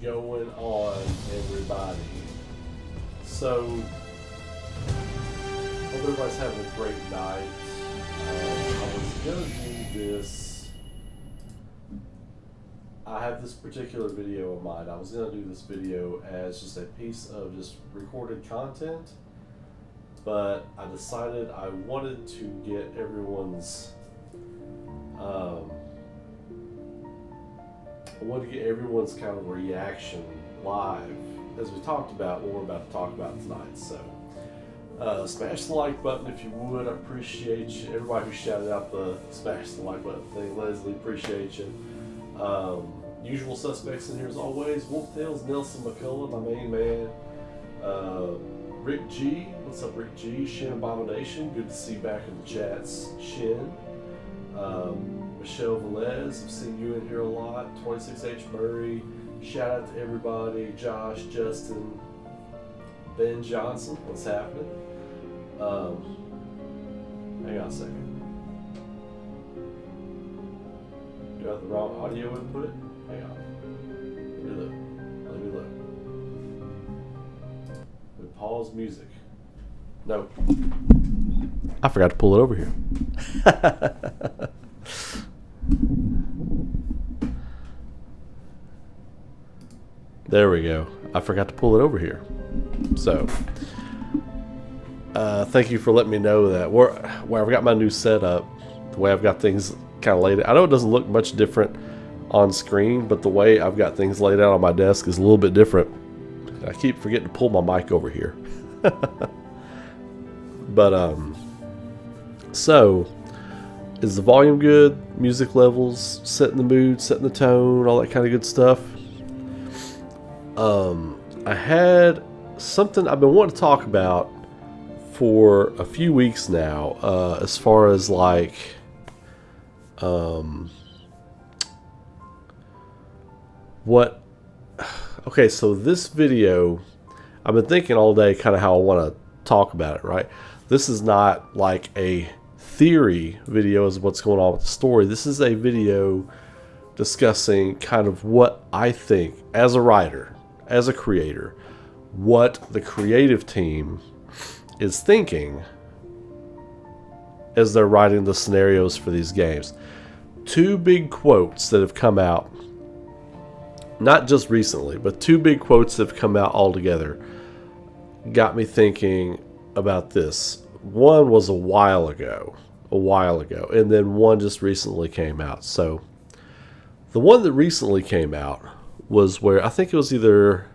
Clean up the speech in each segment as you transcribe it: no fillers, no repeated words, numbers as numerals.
going on, everybody? So, hope everybody's having a great night. I was gonna do this. I have this particular video of mine. I was gonna do this video as just a piece of just recorded content, but I decided I wanted to get everyone's. I want to get everyone's kind of reaction live, as we talked about what we're about to talk about tonight. So, smash the like button if you would. I appreciate you. Everybody who shouted out the smash the like button thing, Leslie, appreciate you. Usual suspects in here as always. Wolftails, Nelson McCullough, my main man. Rick G, what's up, Rick G? Shin Abomination, good to see you back in the chats. Shin. Michelle Velez, I've seen you in here a lot. 26H Murray, shout out to everybody. Josh, Justin, Ben Johnson, what's happening? Hang on a second. Do I have the wrong audio input? Hang on. Let me look. We pause music. No. I forgot to pull it over here. There we go. I forgot to pull it over here. So, thank you for letting me know that. Where I've got my new setup, the way I've got things kind of laid out. I know it doesn't look much different on screen, but the way I've got things laid out on my desk is a little bit different. I keep forgetting to pull my mic over here. But, so, is the volume good? Music levels, setting the mood, setting the tone, all that kind of good stuff. I had something I've been wanting to talk about for a few weeks now, as far as like, okay, so this video, I've been thinking all day kind of how I want to talk about it, right? This is not like a theory video as what's going on with the story. This is a video discussing kind of what I think as a writer, as a creator, what the creative team is thinking as they're writing the scenarios for these games. Two big quotes that have come out, not just recently, but two big quotes that have come out all together got me thinking about this. One was a while ago, and then one just recently came out. So the one that recently came out was where I think it was either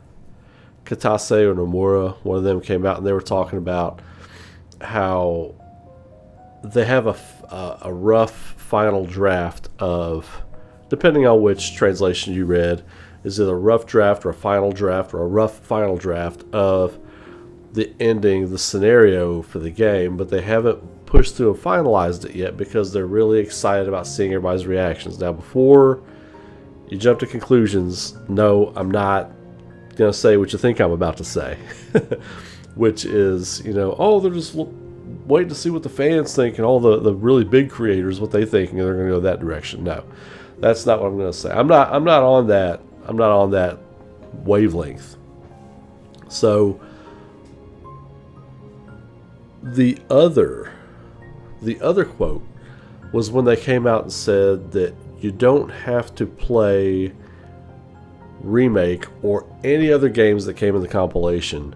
Katase or Nomura, one of them came out and they were talking about how they have a rough final draft of, depending on which translation you read, is either a rough draft or a final draft or a rough final draft of the ending, the scenario for the game, but they haven't pushed through and finalized it yet because they're really excited about seeing everybody's reactions. Now, before you jump to conclusions, no, I'm not going to say what you think I'm about to say, which is, oh, they're just waiting to see what the fans think and all the really big creators, what they think, and they're going to go that direction. No, that's not what I'm going to say. I'm not on that wavelength. So the other quote was when they came out and said that you don't have to play Remake or any other games that came in the compilation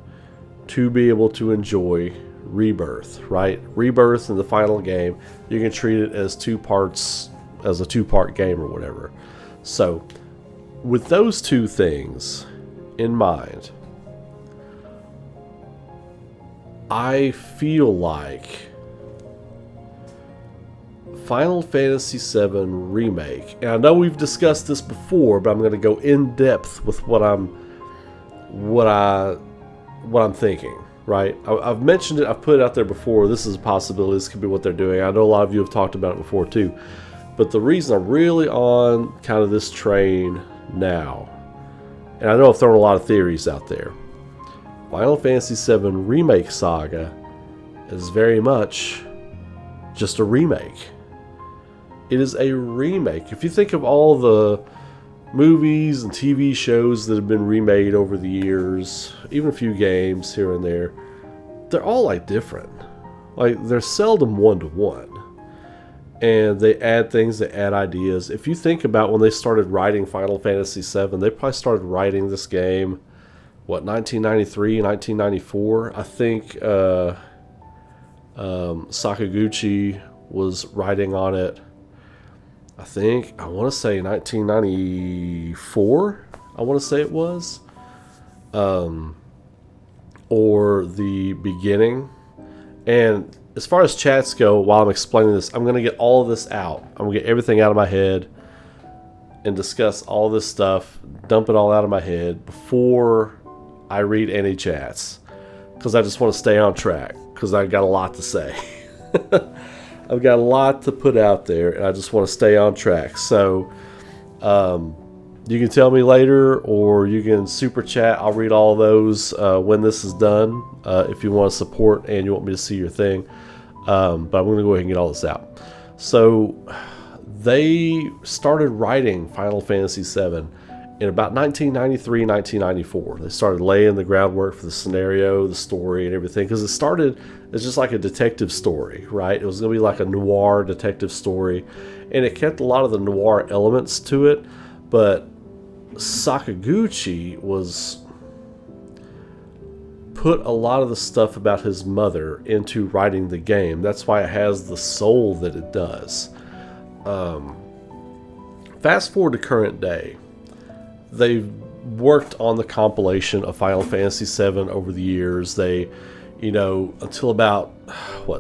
to be able to enjoy Rebirth, right? Rebirth in the final game, you can treat it as two parts, as a two-part game or whatever. So, with those two things in mind, I feel like Final Fantasy VII Remake, and I know we've discussed this before, but I'm going to go in depth with what I'm thinking, right? I've mentioned it, I've put it out there before. This is a possibility, this could be what they're doing. I know a lot of you have talked about it before too, but the reason I'm really on kind of this train now, and I know I've thrown a lot of theories out there, Final Fantasy VII Remake Saga is very much just a remake. It is a remake. If you think of all the movies and TV shows that have been remade over the years, even a few games here and there, they're all like different. Like they're seldom one-to-one. And they add things, they add ideas. If you think about when they started writing Final Fantasy VII, they probably started writing this game, 1993, 1994? I think Sakaguchi was writing on it, I want to say 1994, I want to say it was. Or the beginning. And as far as chats go, while I'm explaining this, I'm going to get all of this out. I'm going to get everything out of my head and discuss all this stuff, dump it all out of my head before I read any chats. Because I just want to stay on track, because I've got a lot to say. I've got a lot to put out there, and I just want to stay on track. So, you can tell me later, or you can super chat. I'll read all those when this is done, if you want to support and you want me to see your thing. But I'm going to go ahead and get all this out. So they started writing Final Fantasy VII in about 1993, 1994. They started laying the groundwork for the scenario, the story, and everything. Because it started as just like a detective story, right? It was going to be like a noir detective story. And it kept a lot of the noir elements to it. But Sakaguchi put a lot of the stuff about his mother into writing the game. That's why it has the soul that it does. Fast forward to current day. They've worked on the compilation of Final Fantasy VII over the years. They, until about,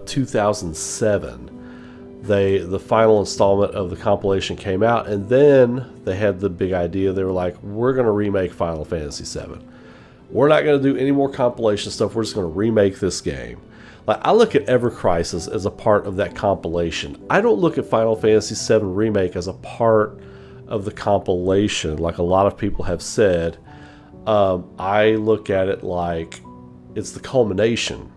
2007, the final installment of the compilation came out, and then they had the big idea. They were like, we're going to remake Final Fantasy VII. We're not going to do any more compilation stuff. We're just going to remake this game. Like, I look at Ever Crisis as a part of that compilation. I don't look at Final Fantasy VII Remake as a part of the compilation, like a lot of people have said. I look at it like it's the culmination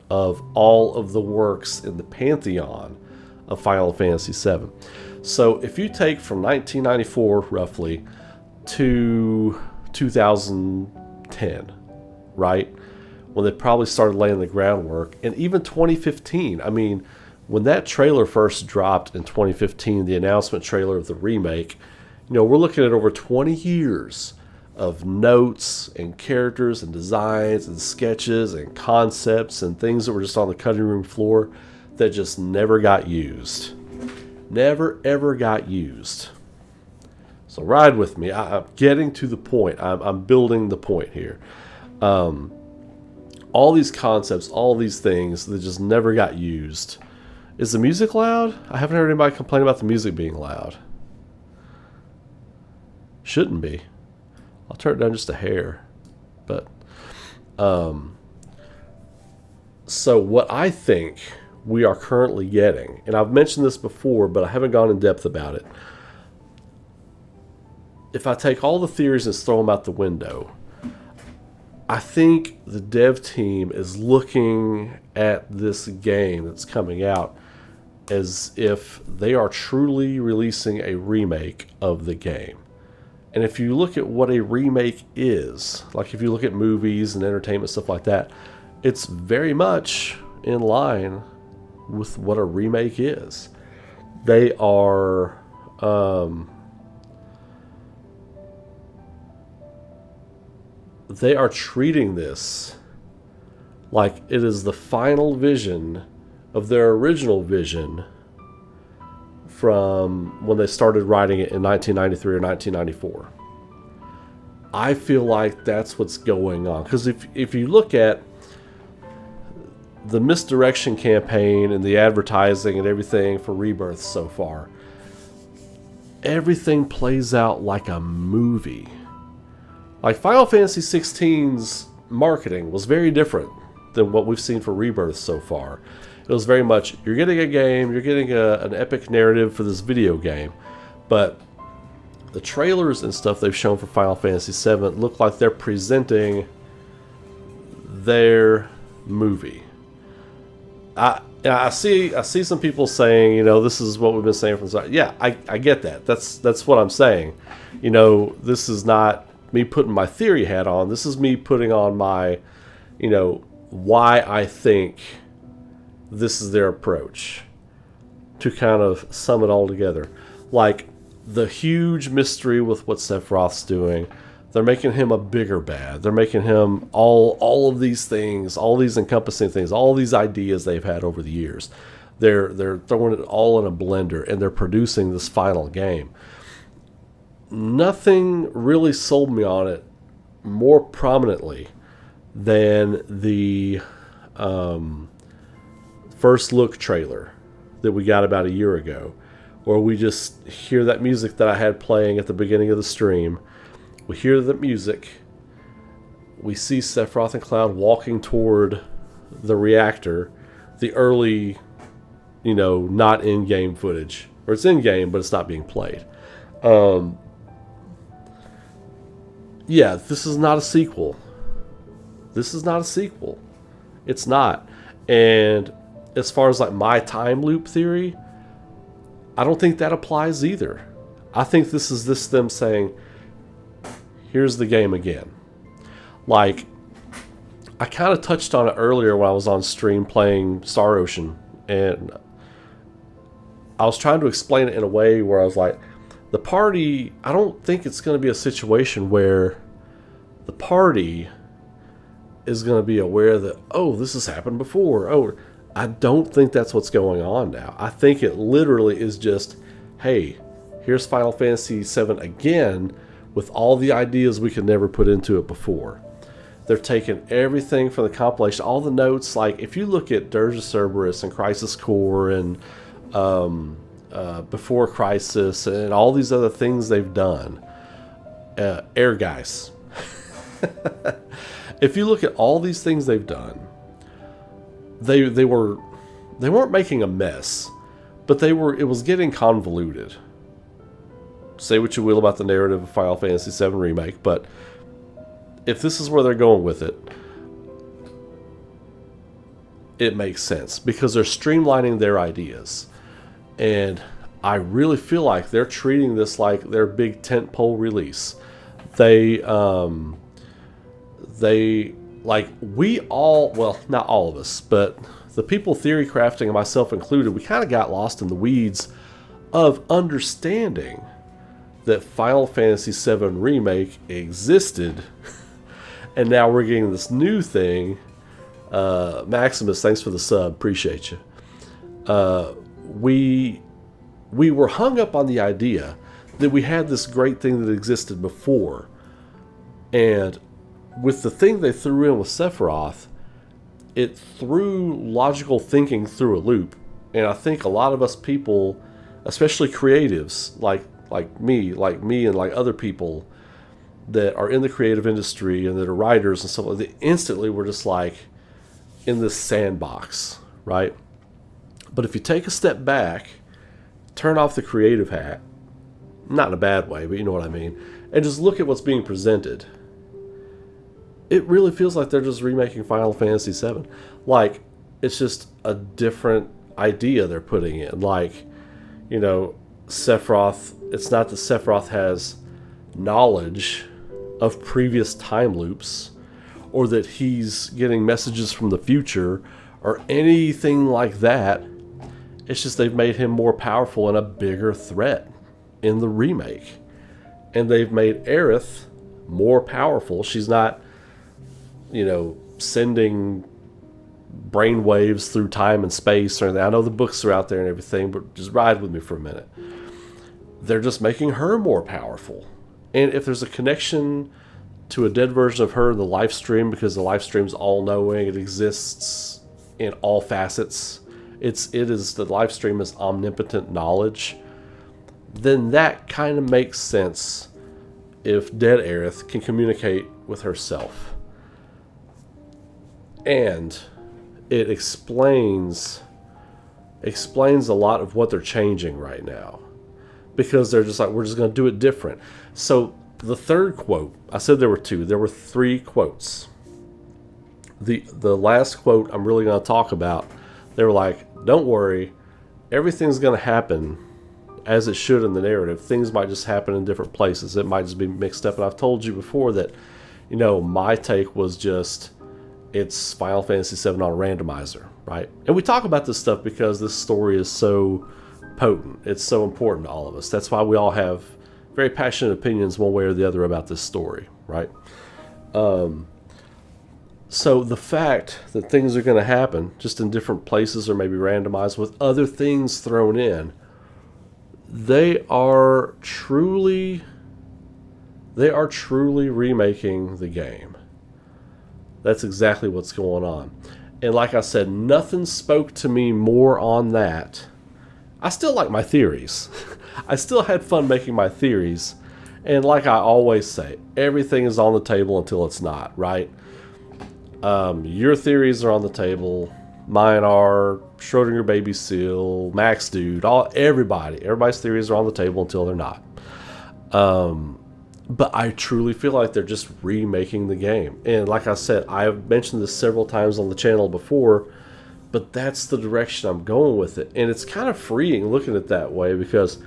of all of the works in the pantheon of Final Fantasy VII. So if you take from 1994 roughly to 2010, right, when they probably started laying the groundwork, and even 2015, I mean, when that trailer first dropped in 2015, the announcement trailer of the remake, we're looking at over 20 years of notes and characters and designs and sketches and concepts and things that were just on the cutting room floor that just never got used. Never, ever got used. So ride with me. I'm getting to the point. I'm building the point here. All these concepts, all these things that just never got used. Is the music loud? I haven't heard anybody complain about the music being loud. Shouldn't be. I'll turn it down just a hair. But, so what I think we are currently getting, and I've mentioned this before, but I haven't gone in depth about it. If I take all the theories and throw them out the window, I think the dev team is looking at this game that's coming out as if they are truly releasing a remake of the game. And if you look at what a remake is, like if you look at movies and entertainment, stuff like that, it's very much in line with what a remake is. They are treating this like it is the final vision of their original vision from when they started writing it in 1993 or 1994. I feel like that's what's going on. Because if you look at the misdirection campaign and the advertising and everything for Rebirth so far, everything plays out like a movie. Like Final Fantasy XVI's marketing was very different than what we've seen for Rebirth so far. It was very much, you're getting a game, you're getting an epic narrative for this video game, but the trailers and stuff they've shown for Final Fantasy VII look like they're presenting their movie. Yeah, I see some people saying, this is what we've been saying from the start. Yeah, I get that. That's what I'm saying. This is not me putting my theory hat on. This is me putting on my, why I think this is their approach to kind of sum it all together. Like the huge mystery with what Sephiroth's doing. They're making him a bigger bad. They're making him all of these things, all these encompassing things, all these ideas they've had over the years. They're throwing it all in a blender, and they're producing this final game. Nothing really sold me on it more prominently than the first look trailer that we got about a year ago, where we just hear that music that I had playing at the beginning of the stream. We hear the music. We see Sephiroth and Cloud walking toward the reactor. The early, not in-game footage. Or it's in-game, but it's not being played. Yeah, this is not a sequel. This is not a sequel. It's not. And as far as like my time loop theory, I don't think that applies either. I think this is them saying, here's the game again. Like, I kind of touched on it earlier when I was on stream playing Star Ocean, and I was trying to explain it in a way where I was like, the party, I don't think it's going to be a situation where the party is going to be aware that, oh, this has happened before. Oh, I don't think that's what's going on now. I think it literally is just, hey, here's Final Fantasy VII again, with all the ideas we could never put into it before. They're taking everything from the compilation, all the notes. Like, if you look at Dirge of Cerberus and Crisis Core and Before Crisis and all these other things they've done, Air Guys. If you look at all these things they've done, they weren't making a mess, but it was getting convoluted. Say what you will about the narrative of Final Fantasy VII Remake, but if this is where they're going with it, it makes sense because they're streamlining their ideas. And I really feel like they're treating this like their big tentpole release. They like, we all, well, not all of us, but the people theory crafting, and myself included, we kind of got lost in the weeds of understanding that Final Fantasy VII Remake existed, and now we're getting this new thing. Maximus, thanks for the sub, appreciate you. We were hung up on the idea that we had this great thing that existed before, and with the thing they threw in with Sephiroth, it threw logical thinking through a loop, and I think a lot of us people, especially creatives like me and like other people that are in the creative industry and that are writers and stuff like that, instantly we're just like in this sandbox, right? But if you take a step back, turn off the creative hat, not in a bad way, but you know what I mean, and just look at what's being presented, it really feels like they're just remaking Final Fantasy VII. Like, it's just a different idea they're putting in. Like, Sephiroth, it's not that Sephiroth has knowledge of previous time loops, or that he's getting messages from the future, or anything like that. It's just they've made him more powerful and a bigger threat in the remake. And they've made Aerith more powerful. She's not, sending brainwaves through time and space or anything. I know the books are out there and everything, but just ride with me for a minute. They're just making her more powerful. And if there's a connection to a dead version of her in the live stream, because the live stream's all-knowing, it exists in all facets, the live stream is omnipotent knowledge, then that kind of makes sense if dead Aerith can communicate with herself. And it explains a lot of what they're changing right now, because they're just like, we're just going to do it different. So the third quote, I said there were two, there were three quotes. The last quote I'm really going to talk about, They were like, don't worry, everything's going to happen as it should in the narrative. Things might just happen in different places. It might just be mixed up. And I've told you before that, my take was just, it's Final Fantasy VII on a randomizer, right? And we talk about this stuff because this story is so potent. It's so important to all of us. That's why we all have very passionate opinions one way or the other about this story, right? So the fact that things are going to happen just in different places or maybe randomized with other things thrown in, they are truly remaking the game. That's exactly what's going on. And like I said, nothing spoke to me more on that. I still like my theories. I still had fun making my theories. And like I always say, everything is on the table until it's not, right? Your theories are on the table. Mine are. Schrodinger Baby Seal, Max Dude, everybody's theories are on the table until they're not. But I truly feel like they're just remaking the game. And like I said, I've mentioned this several times on the channel before, but that's the direction I'm going with it. And it's kind of freeing looking at it that way, because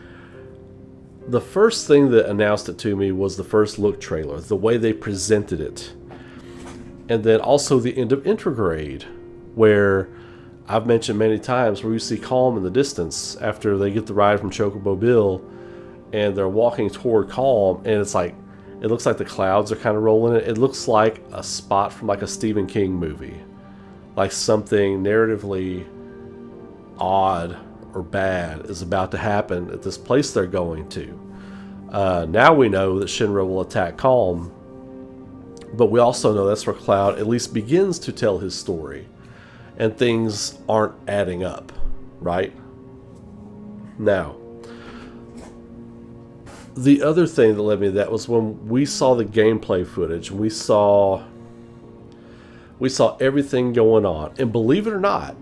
the first thing that announced it to me was the first look trailer, the way they presented it. And then also the end of Intergrade, where I've mentioned many times where you see Calm in the distance after they get the ride from Chocobo Bill, and they're walking toward Calm, and it's like, it looks like the clouds are kind of rolling in. It looks like a spot from like a Stephen King movie, like something narratively odd or bad is about to happen at this place they're going to. Now we know that Shinra will attack Calm, but we also know that's where Cloud at least begins to tell his story, and things aren't adding up, right? Now, the other thing that led me to that was when we saw the gameplay footage, we saw everything going on. And believe it or not,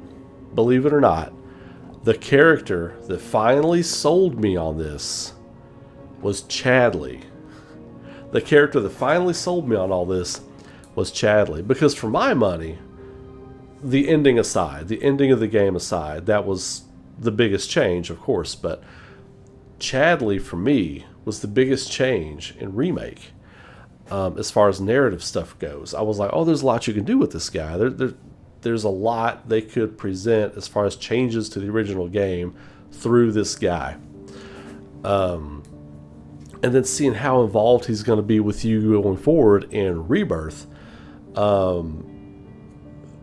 the character that finally sold me on this was Chadley. The character that finally sold me on all this was Chadley. Because for my money, the ending of the game aside, that was the biggest change, of course, but Chadley, for me, was the biggest change in Remake. As far as narrative stuff goes, I was like, oh, there's a lot you can do with this guy. There's a lot they could present as far as changes to the original game through this guy. And then seeing how involved he's going to be with you going forward in Rebirth,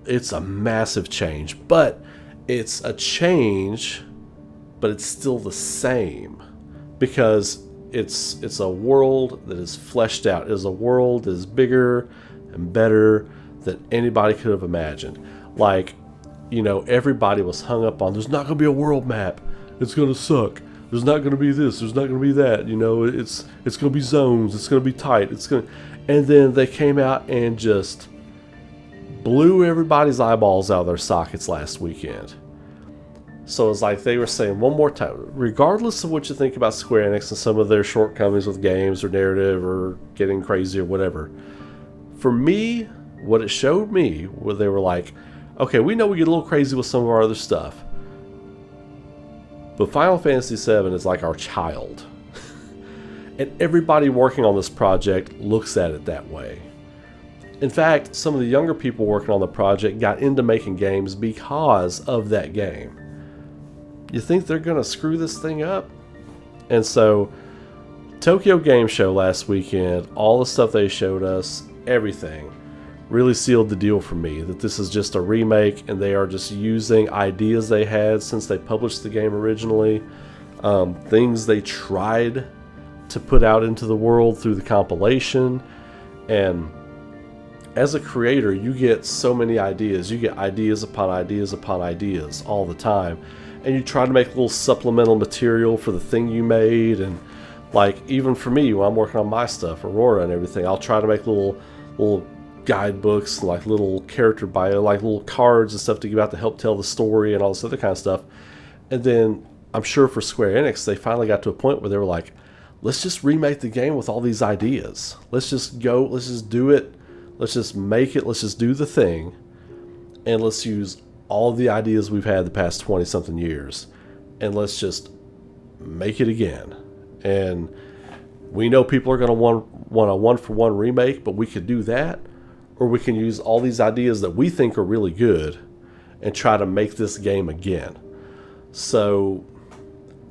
it's a massive change. But it's a change, but it's still the same, because it's a world that is fleshed out. It is a world that is bigger and better than anybody could have imagined. Like, everybody was hung up on, there's not going to be a world map. It's going to suck. There's not going to be this. There's not going to be that. It's going to be zones. It's going to be tight. And then they came out and just blew everybody's eyeballs out of their sockets last weekend. So it's like they were saying one more time, regardless of what you think about Square Enix and some of their shortcomings with games or narrative or getting crazy or whatever, for me, what it showed me, where they were like, okay, we know we get a little crazy with some of our other stuff, but Final Fantasy VII is like our child. And everybody working on this project looks at it that way. In fact, some of the younger people working on the project got into making games because of that game. You think they're going to screw this thing up? And so, Tokyo Game Show last weekend, all the stuff they showed us, everything, really sealed the deal for me that this is just a remake and they are just using ideas they had since they published the game originally, things they tried to put out into the world through the compilation. And as a creator, you get so many ideas. You get ideas upon ideas upon ideas all the time. And you try to make little supplemental material for the thing you made. And like, even for me, when I'm working on my stuff, Aurora and everything, I'll try to make little guidebooks, like little character bio, like little cards and stuff to give out to help tell the story and all this other kind of stuff. And then I'm sure for Square Enix, they finally got to a point where they were like, let's just remake the game with all these ideas. Let's just go, let's just do it. Let's just make it. Let's just do the thing. And let's use all the ideas we've had the past 20 something years, and let's just make it again. And we know people are going to want a 1-for-1 remake, but we could do that, or we can use all these ideas that we think are really good and try to make this game again. So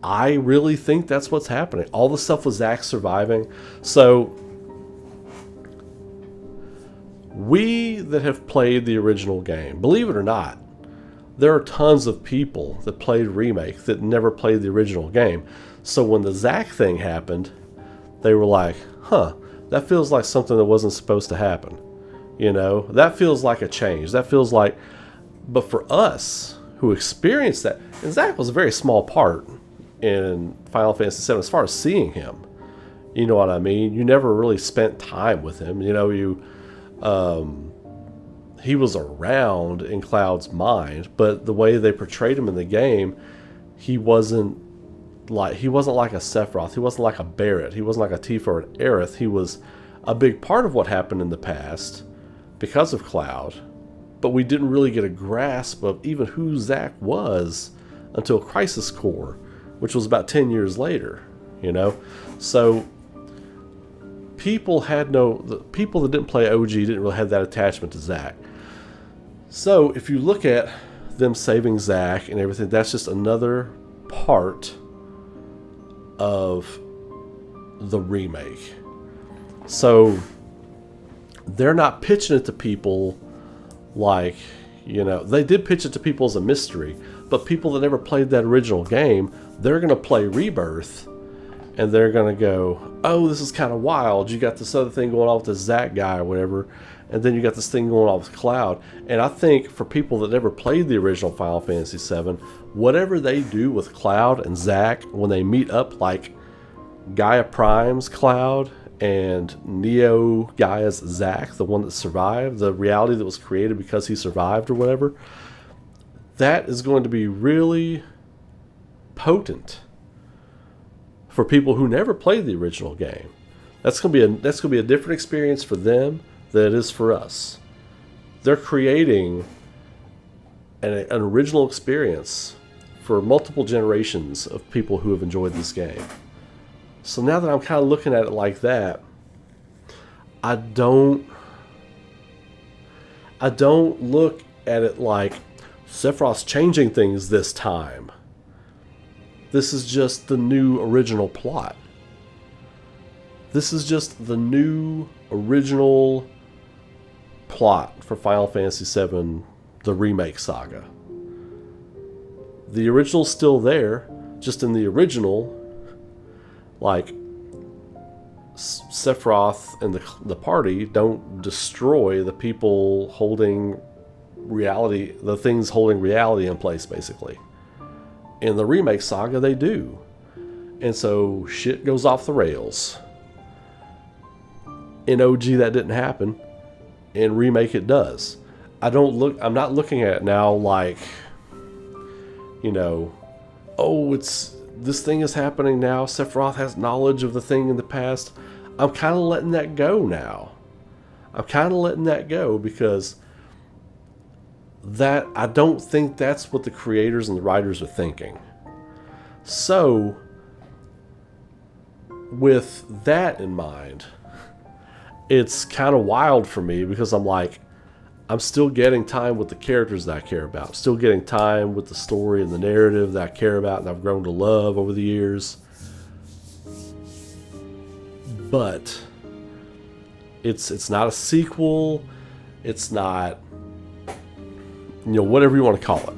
I really think that's what's happening. All the stuff with Zack surviving. So we that have played the original game, believe it or not, there are tons of people that played Remake that never played the original game. So when the Zack thing happened, they were like, huh, that feels like something that wasn't supposed to happen. You know, that feels like a change. That feels like, but for us who experienced that, and Zack was a very small part in Final Fantasy VII as far as seeing him. You know what I mean? You never really spent time with him. You know, he was around in Cloud's mind, but the way they portrayed him in the game, he wasn't like a Sephiroth. He wasn't like a Barrett. He wasn't like a Tifa or an Aerith. He was a big part of what happened in the past because of Cloud, but we didn't really get a grasp of even who Zack was until Crisis Core, which was about 10 years later, you know? So the people that didn't play OG didn't really have that attachment to Zack. So if you look at them saving Zack and everything, that's just another part of the remake. So they're not pitching it to people like, you know, they did pitch it to people as a mystery, but people that never played that original game, they're going to play Rebirth and they're going to go, oh, this is kind of wild. You got this other thing going on with the Zack guy or whatever, and then you got this thing going on with Cloud. And I think for people that never played the original Final Fantasy VII, whatever they do with Cloud and Zack when they meet up, like Gaia Prime's Cloud and Neo Gaia's Zack, the one that survived, the reality that was created because he survived or whatever, that is going to be really potent for people who never played the original game. That's going to be a different experience for them than it is for us. They're creating an original experience for multiple generations of people who have enjoyed this game. So now that I'm kind of looking at it like that, I don't look at it like Sephiroth's changing things this time. This is just the new original plot. This is just the new original plot for Final Fantasy VII, the remake saga. The original's still there, just in the original, like, Sephiroth and the party don't destroy the people holding reality, the things holding reality in place, basically. In the remake saga, they do. And so shit goes off the rails. In OG, that didn't happen. In remake, it does. I'm not looking at it now like, you know, oh, this thing is happening now. Sephiroth has knowledge of the thing in the past. I'm kind of letting that go now. I'm kind of letting that go because I don't think that's what the creators and the writers are thinking. So, with that in mind, it's kind of wild for me because I'm like, I'm still getting time with the characters that I care about. I'm still getting time with the story and the narrative that I care about and I've grown to love over the years. But it's not a sequel. It's not, you know, whatever you want to call it.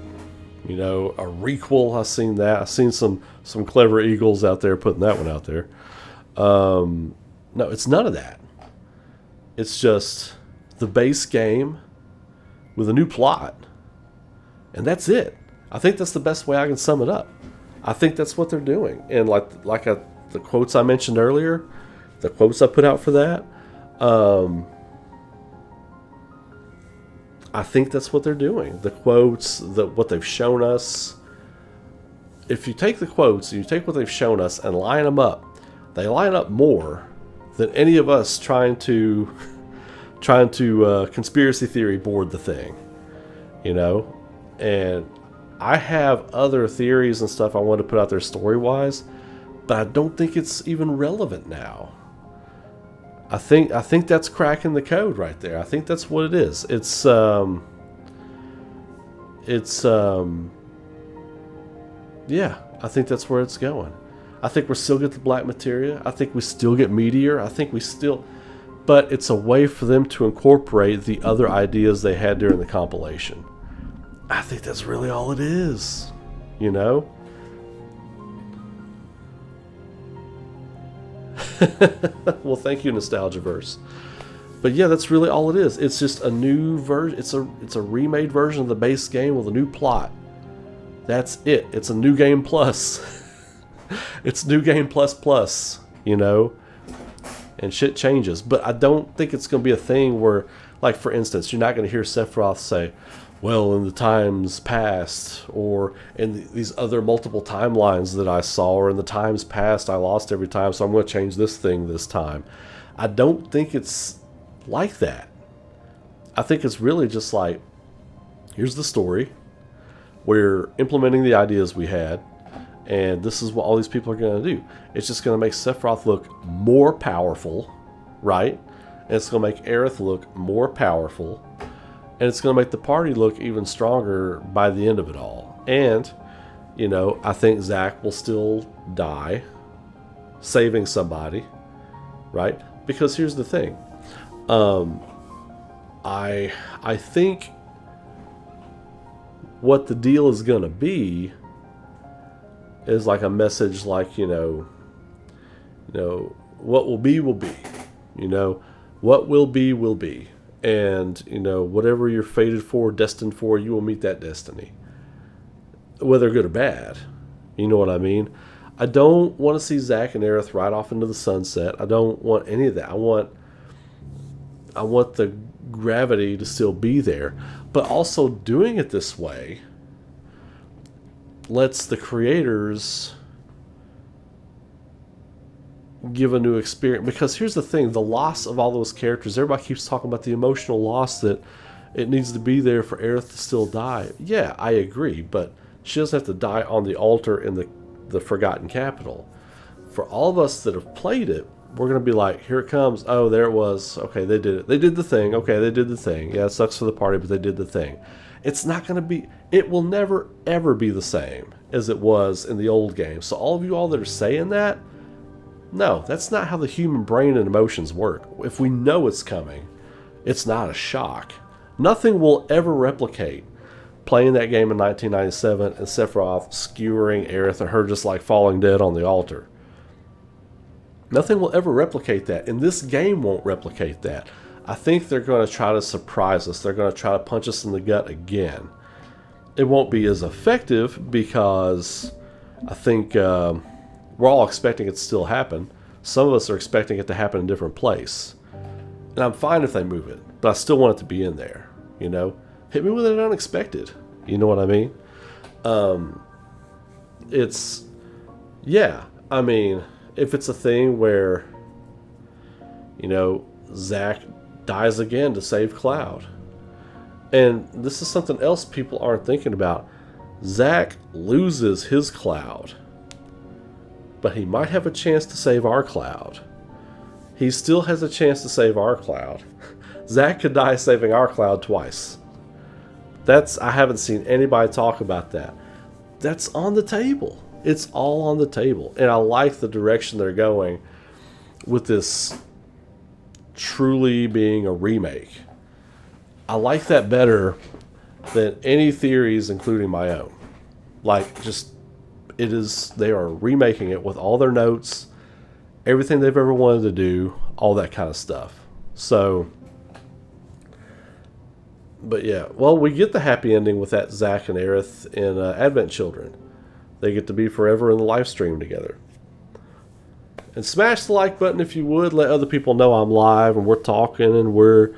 You know, a requel. I've seen that. I've seen some clever eagles out there putting that one out there. No, it's none of that. It's just the base game with a new plot. And that's it. I think that's the best way I can sum it up. I think that's what they're doing. And the quotes I mentioned earlier, the quotes I put out for that, I think that's what they're doing. The quotes, what they've shown us. If you take the quotes and you take what they've shown us and line them up, they line up more than any of us trying to conspiracy theory board the thing. You know, And I have other theories and stuff I want to put out there story-wise, but I don't think it's even relevant now. I think that's cracking the code right there. I think that's what it is. Yeah, I think that's where it's going. I think we still get the Black Materia. I think we still get Meteor. I think we still, but it's a way for them to incorporate the other ideas they had during the compilation. I think that's really all it is, you know? Well, thank you, Nostalgiaverse. But yeah, that's really all it is. It's just a new version. It's a remade version of the base game with a new plot. That's it. It's a new game plus. It's new game plus, you know? And shit changes. But I don't think it's going to be a thing where, like, for instance, you're not going to hear Sephiroth say, well, in the times past, or in these other multiple timelines that I saw, or in the times past I lost every time, so I'm going to change this thing this time. I don't think it's like that. I think it's really just like, here's the story. We're implementing the ideas we had, and this is what all these people are going to do. It's just going to make Sephiroth look more powerful, right? And it's going to make Aerith look more powerful. And it's going to make the party look even stronger by the end of it all. And, you know, I think Zack will still die saving somebody, right? Because here's the thing. I think what the deal is going to be is like a message like, you know, what will be, will be. You know, what will be, will be. And, you know, whatever you're fated for, destined for, you will meet that destiny. Whether good or bad. You know what I mean? I don't want to see Zack and Aerith ride off into the sunset. I don't want any of that. I want the gravity to still be there. But also doing it this way lets the creators give a new experience. Because here's the thing, the loss of all those characters, everybody keeps talking about the emotional loss that it needs to be there for Aerith to still die. Yeah, I agree, but she doesn't have to die on the altar in the Forgotten Capital. For all of us that have played it, we're going to be like, here it comes, oh, there it was, okay, they did it, they did the thing, okay, they did the thing, yeah, it sucks for the party, but they did the thing. It's not going to be, it will never ever be the same as it was in the old game. So all of you all that are saying that, no, that's not how the human brain and emotions work. If we know it's coming, it's not a shock. Nothing will ever replicate playing that game in 1997 and Sephiroth skewering Aerith and her just like falling dead on the altar. Nothing will ever replicate that, and this game won't replicate that. I think they're going to try to surprise us. They're going to try to punch us in the gut again. It won't be as effective because I think we're all expecting it to still happen. Some of us are expecting it to happen in a different place. And I'm fine if they move it, but I still want it to be in there, you know? Hit me with it unexpected. You know what I mean? I mean, if it's a thing where, you know, Zack dies again to save Cloud. And this is something else people aren't thinking about. Zack loses his Cloud, but he might have a chance to save our Cloud. He still has a chance to save our Cloud. Zack could die saving our Cloud twice. I haven't seen anybody talk about that. That's on the table. It's all on the table. And I like the direction they're going with this truly being a remake. I like that better than any theories, including my own. Like, just, they are remaking it with all their notes, everything they've ever wanted to do, all that kind of stuff. So, but yeah, well, we get the happy ending with that Zack and Aerith in Advent Children. They get to be forever in the live stream together. And smash the like button if you would. Let other people know I'm live and we're talking and we're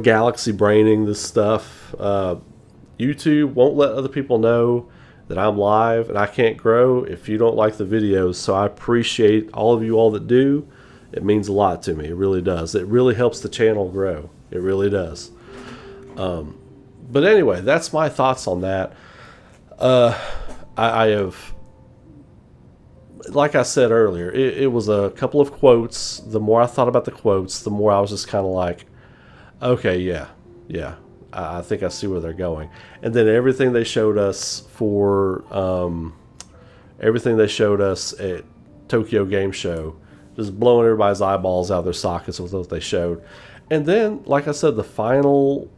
galaxy braining this stuff. YouTube won't let other people know that I'm live and I can't grow if you don't like the videos. So I appreciate all of you all that do. It means a lot to me. It really does. It really helps the channel grow. It really does. But anyway, that's my thoughts on that. I have, like I said earlier, it was a couple of quotes. The more I thought about the quotes, the more I was just kind of like, okay, yeah, I think I see where they're going. And then everything they showed us everything they showed us at Tokyo Game Show, just blowing everybody's eyeballs out of their sockets with what they showed. And then, like I said, the final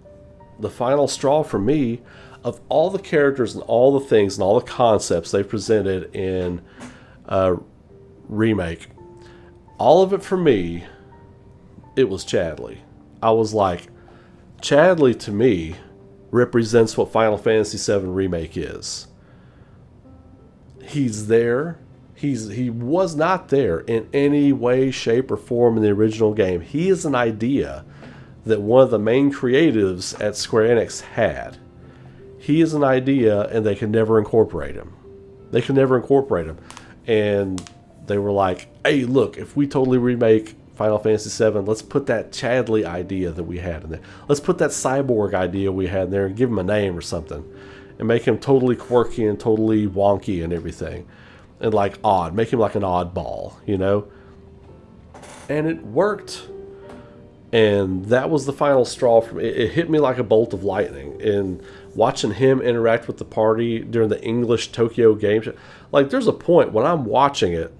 straw for me, of all the characters and all the things and all the concepts they presented in Remake, all of it for me, it was Chadley. I was like, Chadley to me represents what Final Fantasy VII Remake is. He's there. He was not there in any way, shape, or form in the original game. He is an idea that one of the main creatives at Square Enix had. He is an idea, and they could never incorporate him. They could never incorporate him. And they were like, hey, look, if we totally remake Final Fantasy VII, let's put that Chadley idea that we had in there. Let's put that cyborg idea we had in there and give him a name or something. And make him totally quirky and totally wonky and everything. And like odd. Make him like an oddball, you know? And it worked. And that was the final straw for me. It hit me like a bolt of lightning. And watching him interact with the party during the English Tokyo Game Show. Like, there's a point when I'm watching it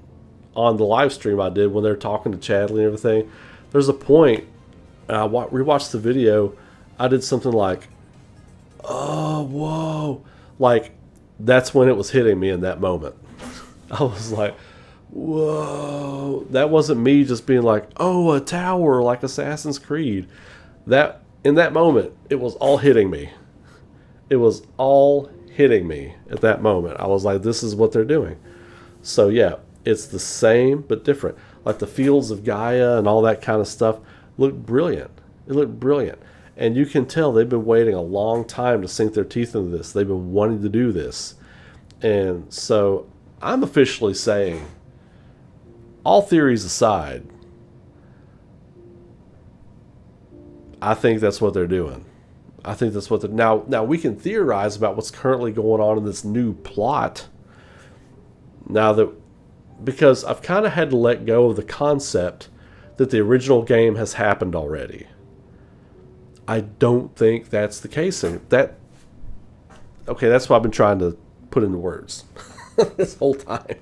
on the live stream I did when they're talking to Chadley and everything. There's a point, and I rewatched the video, I did something like, oh, whoa. Like, that's when it was hitting me in that moment. I was like, whoa. That wasn't me just being like, oh, a tower like Assassin's Creed. That, in that moment, it was all hitting me. It was all hitting me at that moment. I was like, this is what they're doing. So yeah, it's the same but different. Like the Fields of Gaia and all that kind of stuff looked brilliant. It looked brilliant. And you can tell they've been waiting a long time to sink their teeth into this. They've been wanting to do this. And so I'm officially saying, all theories aside, I think that's what they're doing. I think that's what they're... Now we can theorize about what's currently going on in this new plot. Now that... Because I've kind of had to let go of the concept that the original game has happened already. I don't think that's the case. Okay, that's what I've been trying to put into words this whole time.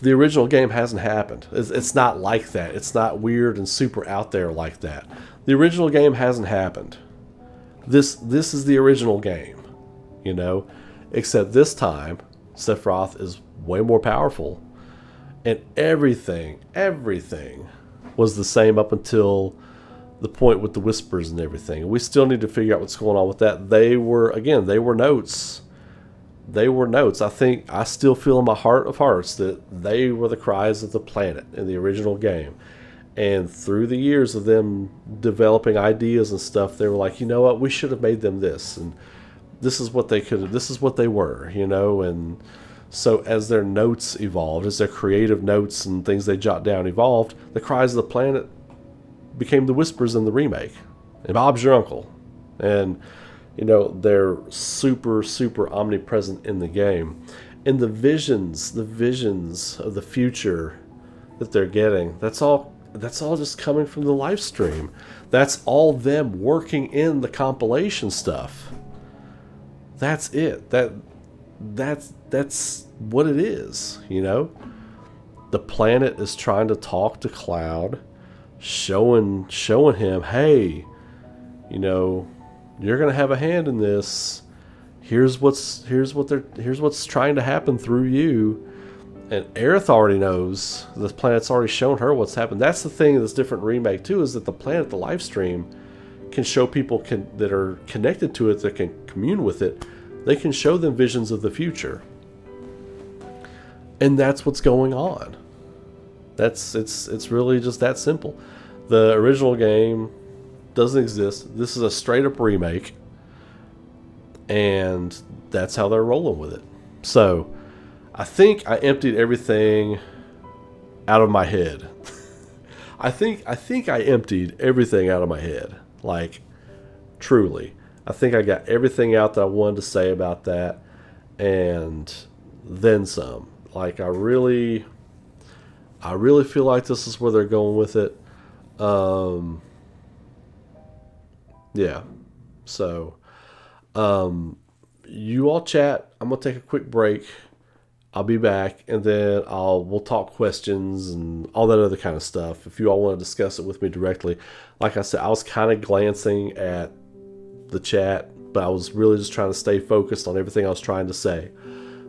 The original game hasn't happened. It's not like that. It's not weird and super out there like that. The original game hasn't happened. This is the original game, you know? Except this time, Sephiroth is way more powerful. And everything was the same up until the point with the whispers and everything. We still need to figure out what's going on with that. They were notes. I still feel in my heart of hearts that they were the cries of the planet in the original game. And through the years of them developing ideas and stuff, they were like, you know what, we should have made them this. And this is what they could have, this is what they were, you know. And so as their notes evolved, as their creative notes and things they jot down evolved, the cries of the planet became the whispers in the remake. And Bob's your uncle. And, you know, they're super, super omnipresent in the game. And the visions of the future that they're getting, that's all just coming from the live stream. That's all them working in the compilation stuff. That's it. That's what it is, you know? The planet is trying to talk to Cloud, showing him, hey, you know, you're gonna have a hand in this. Here's what's trying to happen through you. And Aerith already knows. The planet's already shown her what's happened. That's the thing that's different in Remake too, is that the planet, the live stream, can show people that are connected to it, that can commune with it. They can show them visions of the future. And that's what's going on. It's really just that simple. The original game doesn't exist. This is a straight up remake. And that's how they're rolling with it. So I think I emptied everything out of my head. I think I emptied everything out of my head. Like, Truly, I think I got everything out that I wanted to say about that, and then some. Like I really feel like this is where they're going with it. Um, yeah. So, you all chat. I'm gonna take a quick break. I'll be back, and then we'll talk questions and all that other kind of stuff. If you all want to discuss it with me directly, like I said, I was kind of glancing at the chat, but I was really just trying to stay focused on everything I was trying to say.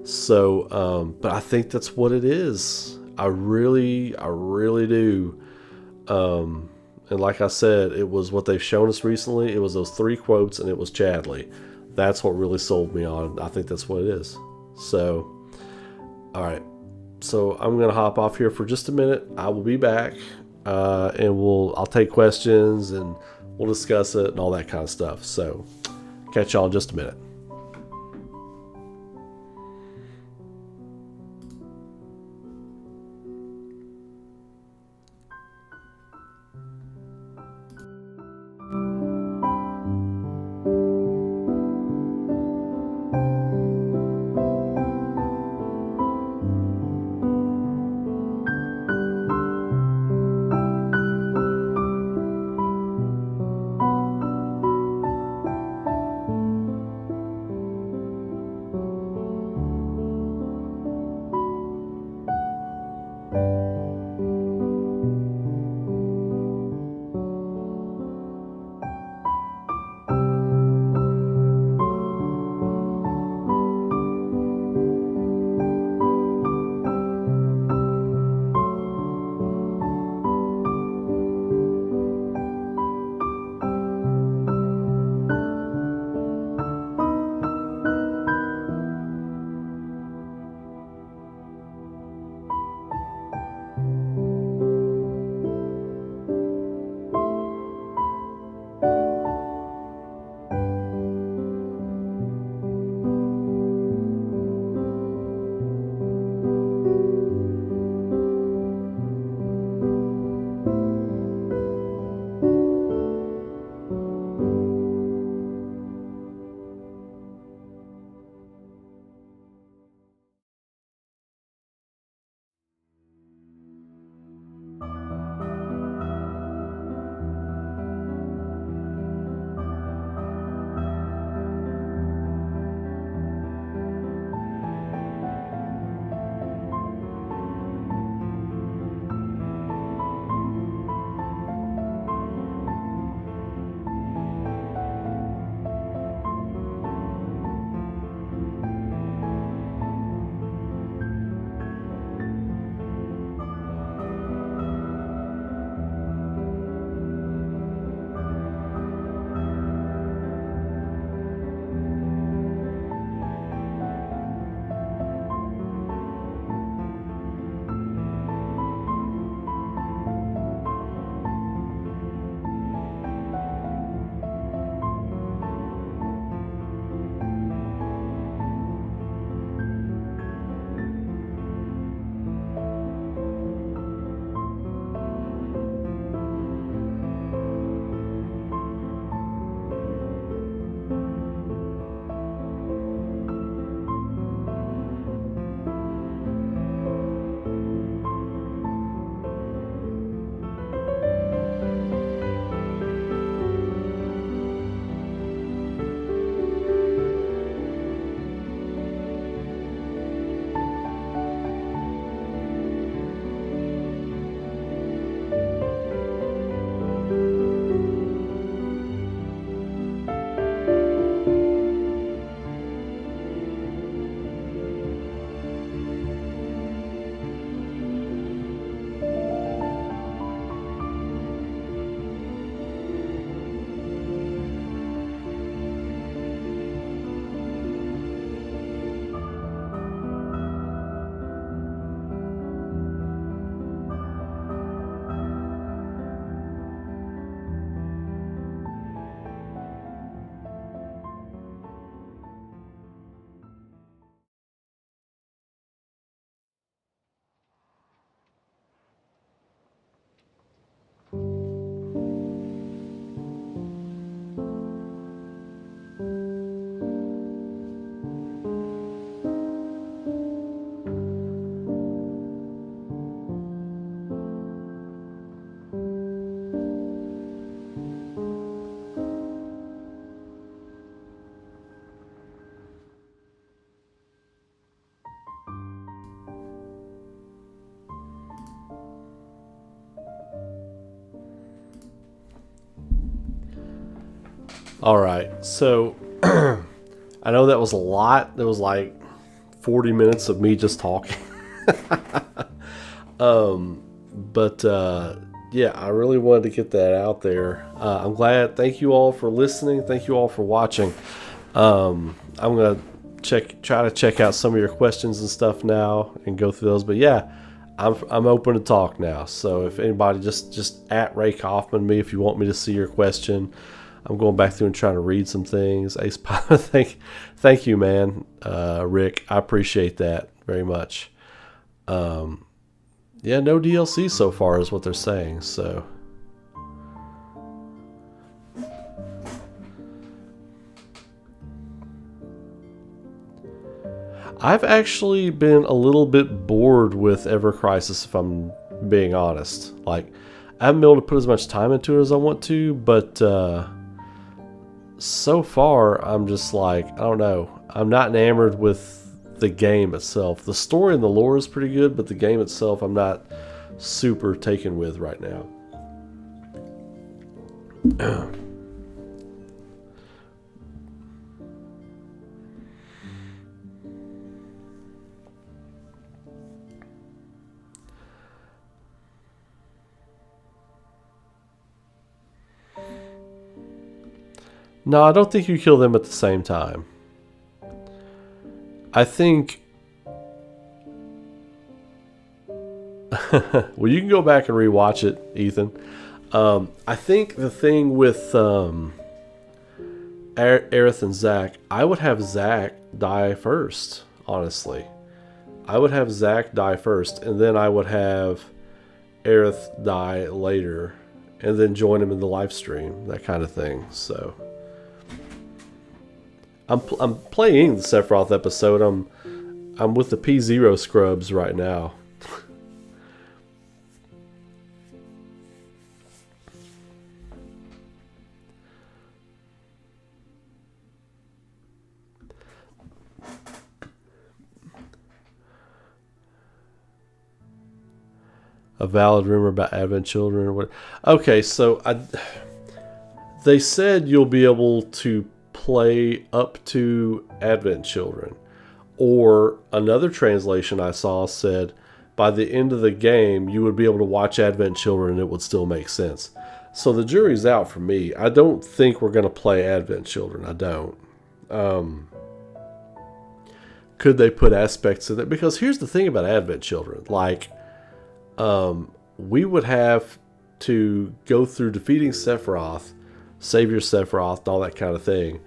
So, but I think that's what it is. I really do. And like I said, it was what they've shown us recently. It was those three quotes, and it was Chadley. That's what really sold me on. I think that's what it is. So, all right. So I'm gonna hop off here for just a minute. I will be back, and I'll take questions and we'll discuss it and all that kind of stuff. So, catch y'all in just a minute. All right. So I know that was a lot. There was like 40 minutes of me just talking. But yeah, I really wanted to get that out there. I'm glad. Thank you all for listening. Thank you all for watching. I'm gonna try to check out some of your questions and stuff now and go through those. But yeah, I'm open to talk now. So if anybody just at Ray Kaufman me if you want me to see your question. I'm going back through and trying to read some things. Ace Pie, thank you, man. Rick, I appreciate that very much. Yeah, no DLC so far is what they're saying, so. I've actually been a little bit bored with Ever Crisis, if I'm being honest. Like, I haven't been able to put as much time into it as I want to, but so far I'm just like, I don't know. I'm not enamored with the game itself. The story and the lore is pretty good, but the game itself I'm not super taken with right now. No, I don't think you kill them at the same time. I think... well, you can go back and rewatch it, Ethan. I think the thing with Aerith and Zack, I would have Zack die first, honestly. I would have Zack die first, and then I would have Aerith die later, and then join him in the live stream, that kind of thing. So... I'm playing the Sephiroth episode. I'm with the P0 scrubs right now. A valid rumor about Advent Children or what? Okay, so they said you'll be able to play up to Advent Children, or another translation I saw said by the end of the game you would be able to watch Advent Children and it would still make sense. So the jury's out for me. I don't think we're going to play Advent Children. I don't. Could they put aspects of it? Because here's the thing about Advent Children, like we would have to go through defeating Sephiroth, Savior Sephiroth, and all that kind of thing.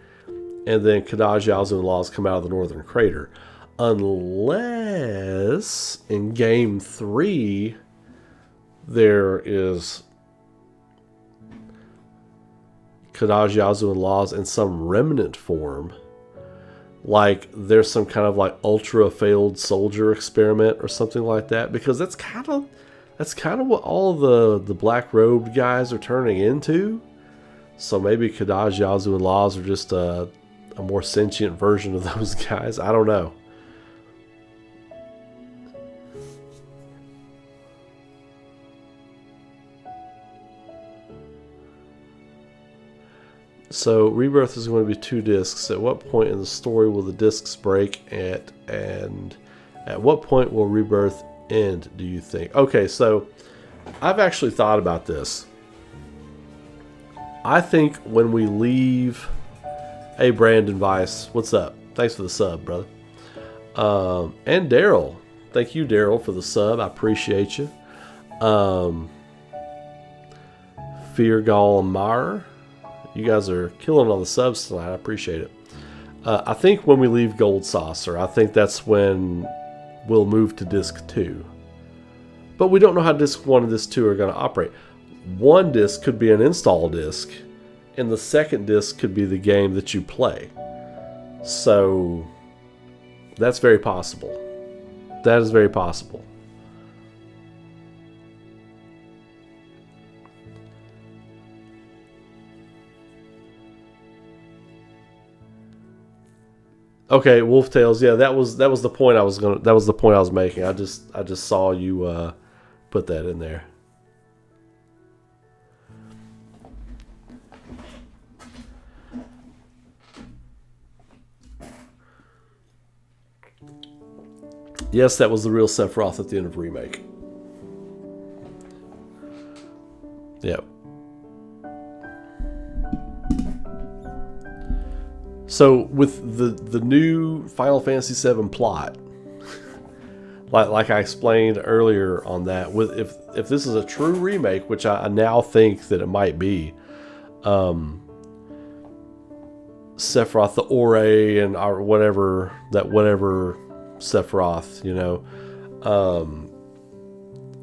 And then Kadaj, Yazu, and Laws come out of the Northern Crater. Unless in Game 3 there is Kadaj, Yazu, and Laws in some remnant form. Like there's some kind of like ultra failed soldier experiment or something like that. Because that's kind of what all the black robed guys are turning into. So maybe Kadaj, Yazu, and Laws are just a more sentient version of those guys. I don't know. So Rebirth is going to be 2 discs. At what point in the story will the discs break? And at what point will Rebirth end, do you think? Okay, so I've actually thought about this. I think when we leave... Hey, Brandon Weiss, what's up? Thanks for the sub, brother. And Daryl. Thank you, Daryl, for the sub. I appreciate you. Feargal Amar. You guys are killing on the subs tonight. I appreciate it. I think when we leave Gold Saucer, I think that's when we'll move to Disc 2. But we don't know how Disc 1 and Disc 2 are going to operate. One disc could be an install disc, and the second disc could be the game that you play. So that's very possible. That is very possible. Okay, Wolf Tales. Yeah, that was the point I was making. I just saw you put that in there. Yes, that was the real Sephiroth at the end of Remake. Yep. So with the new Final Fantasy VII plot, like I explained earlier on that, with if this is a true remake, which I now think that it might be, Sephiroth, the Ore, and our whatever Sephiroth,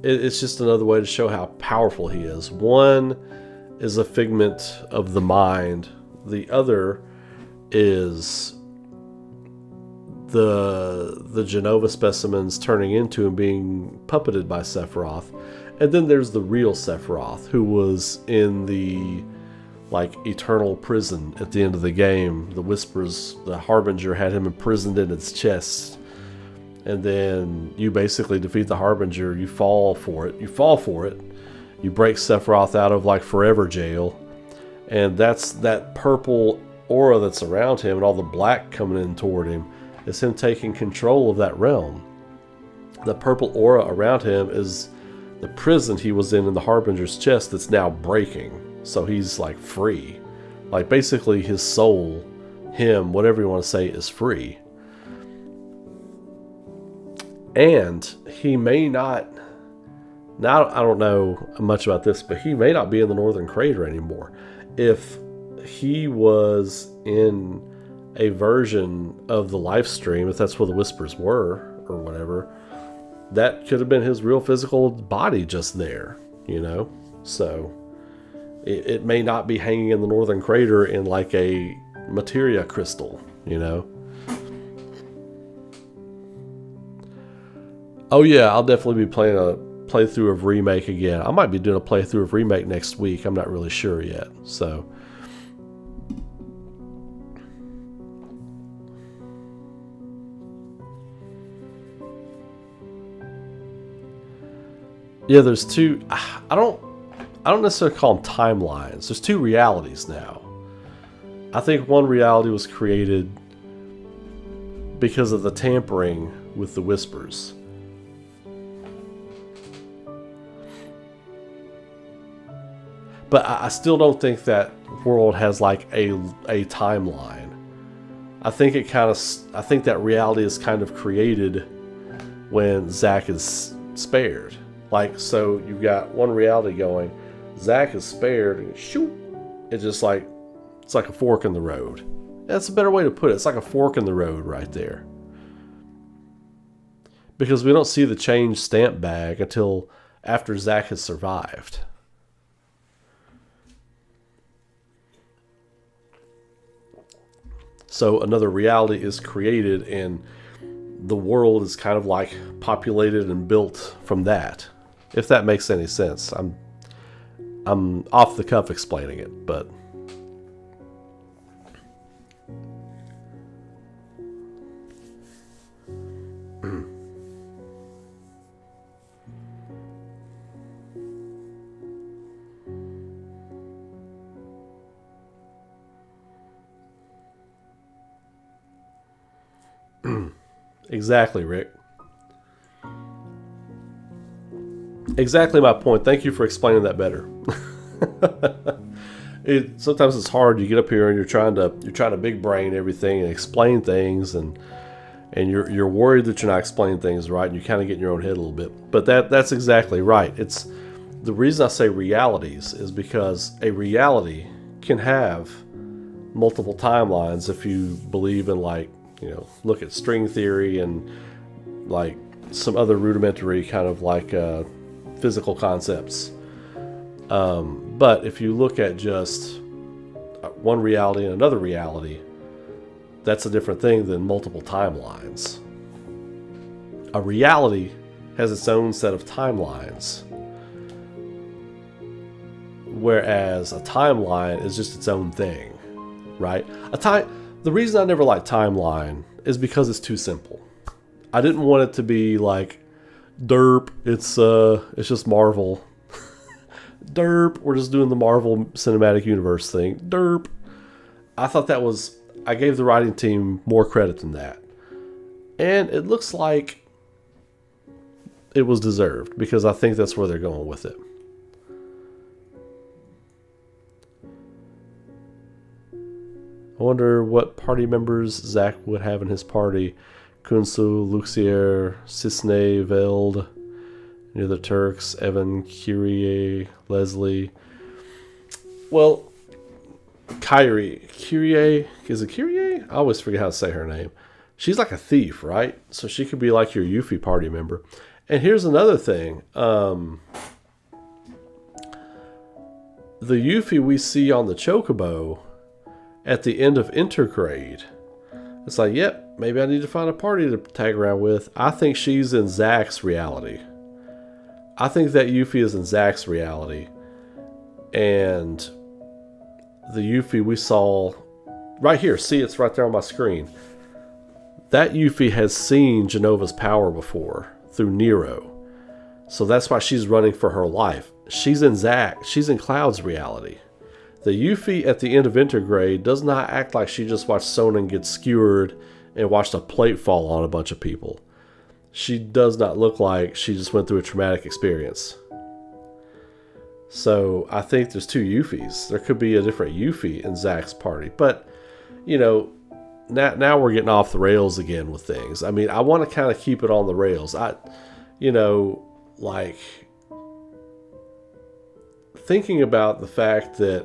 it's just another way to show how powerful he is. One is a figment of the mind. The other is the Genova specimens turning into and being puppeted by Sephiroth. And then there's the real Sephiroth, who was in the eternal prison at the end of the game. The Whispers, the Harbinger, had him imprisoned in its chest. And then you basically defeat the Harbinger. You fall for it. You break Sephiroth out of forever jail. And that's that purple aura that's around him, and all the black coming in toward him is him taking control of that realm. The purple aura around him is the prison he was in the Harbinger's chest that's now breaking. So he's free. Basically his soul, him, whatever you want to say, is free. And he may not, now I don't know much about this, but he may not be in the Northern Crater anymore. If he was in a version of the live stream, if that's where the Whispers were or whatever, that could have been his real physical body just there, So it may not be hanging in the Northern Crater in a materia crystal, Oh yeah, I'll definitely be playing a playthrough of Remake again. I might be doing a playthrough of Remake next week. I'm not really sure yet. So yeah, there's two. I don't necessarily call them timelines. There's two realities now. I think one reality was created because of the tampering with the Whispers. But I still don't think that world has a timeline. I think that reality is kind of created when Zack is spared. So you've got one reality going, Zack is spared, and shoot, it's just it's like a fork in the road. That's a better way to put it. It's like a fork in the road right there. Because we don't see the change stamp bag until after Zack has survived. So another reality is created, and the world is kind of populated and built from that. If that makes any sense. I'm off the cuff explaining it, but exactly, Rick. Exactly my point. Thank you for explaining that better. Sometimes it's hard. You get up here and you're trying to big brain everything and explain things, and you're worried that you're not explaining things right, and you kind of get in your own head a little bit. But that's exactly right. It's the reason I say realities is because a reality can have multiple timelines if you believe in look at string theory and some other rudimentary kind of physical concepts. But if you look at just one reality and another reality, that's a different thing than multiple timelines. A reality has its own set of timelines, whereas a timeline is just its own thing, right? The reason I never liked timeline is because it's too simple. I didn't want it to be derp, it's just Marvel. Derp, we're just doing the Marvel Cinematic Universe thing. Derp. I gave the writing team more credit than that. And it looks like it was deserved because I think that's where they're going with it. I wonder what party members Zack would have in his party. Kunsu, Luxier, Cisne, Veld, near the Turks, Evan, Kyrie, Leslie. Well, Kyrie. Is it Kyrie? I always forget how to say her name. She's like a thief, right? So she could be like your Yuffie party member. And here's another thing. The Yuffie we see on the Chocobo at the end of Intergrade, it's like, yep, maybe I need to find a party to tag around with. I think she's in Zack's reality. I think that Yuffie is in Zack's reality. And the Yuffie we saw right here, see, it's right there on my screen. That Yuffie has seen Genova's power before through Nero. So that's why she's running for her life. She's in Zack. She's in Cloud's reality. The Yuffie at the end of Intergrade does not act like she just watched Sonnen get skewered and watched a plate fall on a bunch of people. She does not look like she just went through a traumatic experience. So I think there's two Yuffies. There could be a different Yuffie in Zack's party. But, you know, now we're getting off the rails again with things. I mean, I want to kind of keep it on the rails. Thinking about the fact that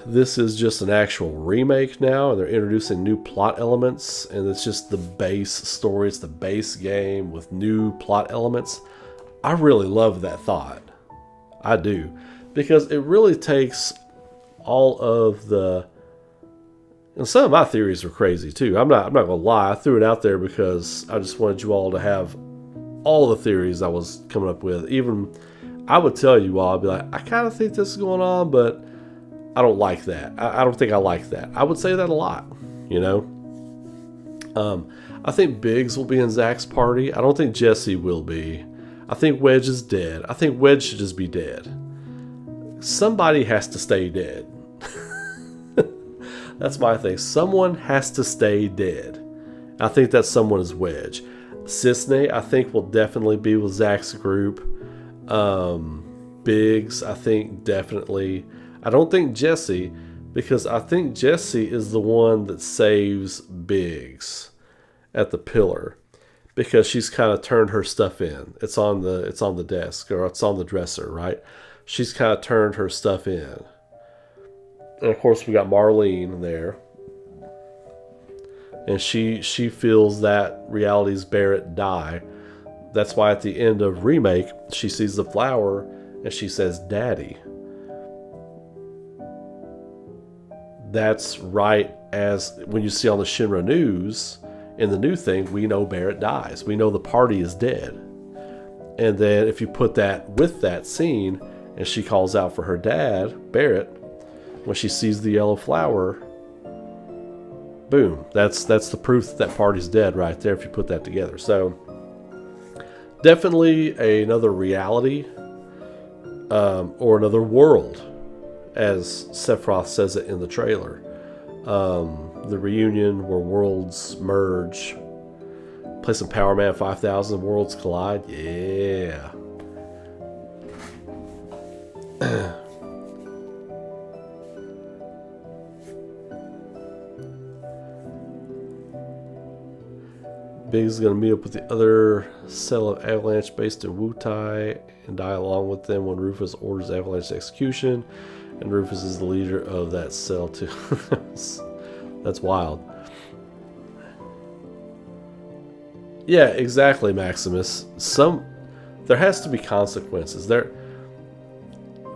this is just an actual remake now, and they're introducing new plot elements, and it's just the base story, it's the base game with new plot elements. I really love that thought. I do. Because it really takes all of the... And some of my theories were crazy too. I'm not gonna lie. I threw it out there because I just wanted you all to have all the theories I was coming up with. Even I would tell you all, I'd be like, I kind of think this is going on, but I don't like that. I don't think I like that. I would say that a lot, you know. I think Biggs will be in Zack's party. I don't think Jesse will be. I think Wedge is dead. I think Wedge should just be dead. Somebody has to stay dead. That's my thing. Someone has to stay dead. I think that someone is Wedge. Cisne, I think, will definitely be with Zack's group. Biggs, I think, definitely. I don't think Jesse, because I think Jesse is the one that saves Biggs at the pillar, because she's kind of turned her stuff in. It's on the desk, or it's on the dresser, right? She's kind of turned her stuff in. And of course we got Marlene there. And she feels that reality's Barrett die. That's why at the end of Remake, she sees the flower and she says, Daddy. That's right as when you see on the Shinra news, in the new thing, we know Barrett dies. We know the party is dead. And then if you put that with that scene, and she calls out for her dad, Barrett, when she sees the yellow flower, boom, that's the proof that party's dead right there if you put that together. So definitely another reality, or another world, as Sephiroth says it in the trailer. The reunion where worlds merge. Play some Power Man 5000, worlds collide. Yeah. Biggs is going to meet up with the other cell of Avalanche based in Wutai and die along with them when Rufus orders Avalanche execution. And Rufus is the leader of that cell too. That's wild. Yeah, exactly, Maximus. There has to be consequences.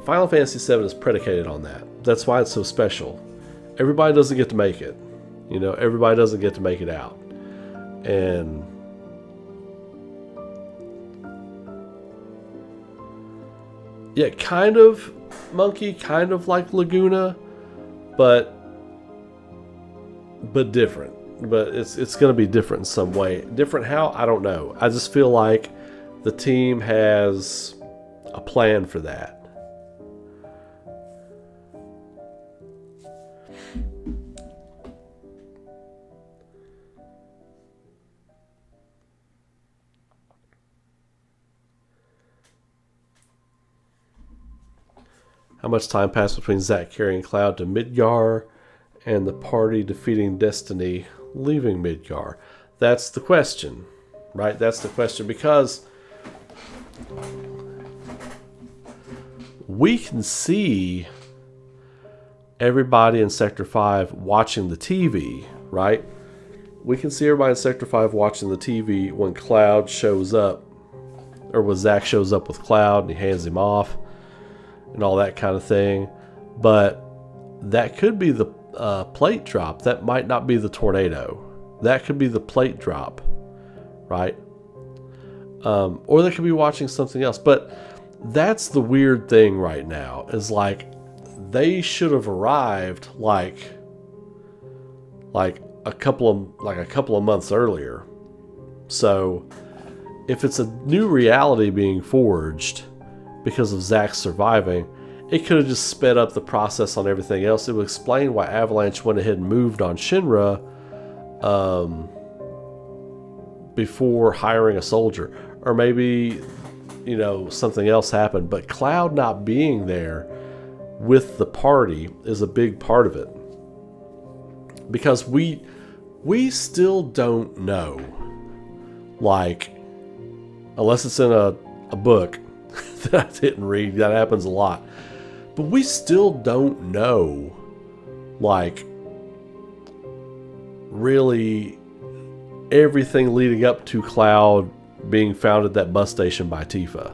Final Fantasy VII is predicated on that. That's why it's so special. Everybody doesn't get to make it. You know, everybody doesn't get to make it out. And yeah, kind of Monkey, kind of like Laguna, but different. But it's going to be different in some way. Different how? I don't know. I just feel like the team has a plan for that. much time passed between Zack carrying Cloud to Midgar and the party defeating Destiny leaving Midgar? That's the question, right? That's the question, because we can see everybody in Sector 5 watching the TV, right? We can see everybody in Sector 5 watching the TV when Cloud shows up, or when Zack shows up with Cloud and he hands him off and all that kind of thing. But that could be the plate drop. That might not be the tornado. That could be the plate drop, right? Or they could be watching something else. But that's the weird thing right now, is like they should have arrived like a couple of months earlier. So if it's a new reality being forged because of Zack surviving, it could have just sped up the process on everything else. It would explain why Avalanche went ahead and moved on Shinra before hiring a soldier. Or maybe, something else happened. But Cloud not being there with the party is a big part of it. Because we still don't know, like, unless it's in a book that I didn't read. That happens a lot. But we still don't know, like, really everything leading up to Cloud being found at that bus station by Tifa.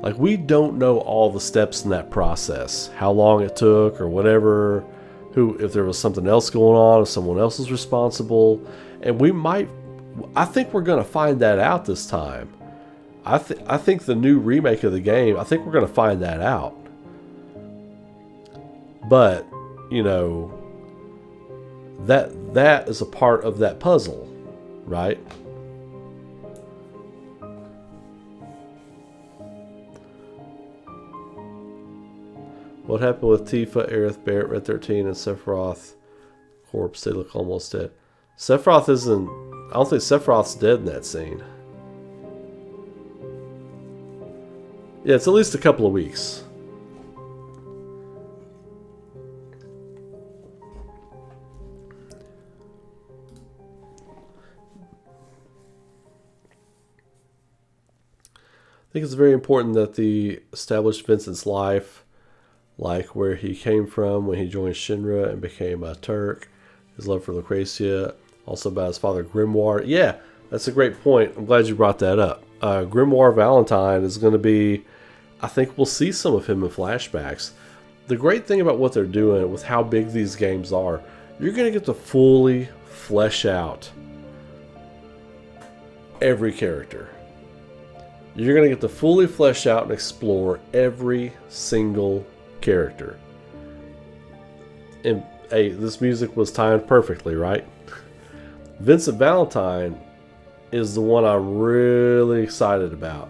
Like, we don't know all the steps in that process, how long it took or whatever, if there was something else going on, if someone else is responsible. And I think we're going to find that out this time. I think the new remake of the game, I think we're going to find that out. But, that is a part of that puzzle, right? What happened with Tifa, Aerith, Barrett, Red 13, and Sephiroth corpse? They look almost dead. Sephiroth isn't... I don't think Sephiroth's dead in that scene. Yeah, it's at least a couple of weeks. I think it's very important that they establish Vincent's life, like where he came from when he joined Shinra and became a Turk, his love for Lucretia, also about his father Grimoire. Yeah, that's a great point. I'm glad you brought that up. Grimoire Valentine is going to be, I think we'll see some of him in flashbacks. The great thing about what they're doing with how big these games are, you're going to get to fully flesh out every character. You're going to get to fully flesh out and explore every single character. And hey, this music was timed perfectly, right? Vincent Valentine is the one I'm really excited about,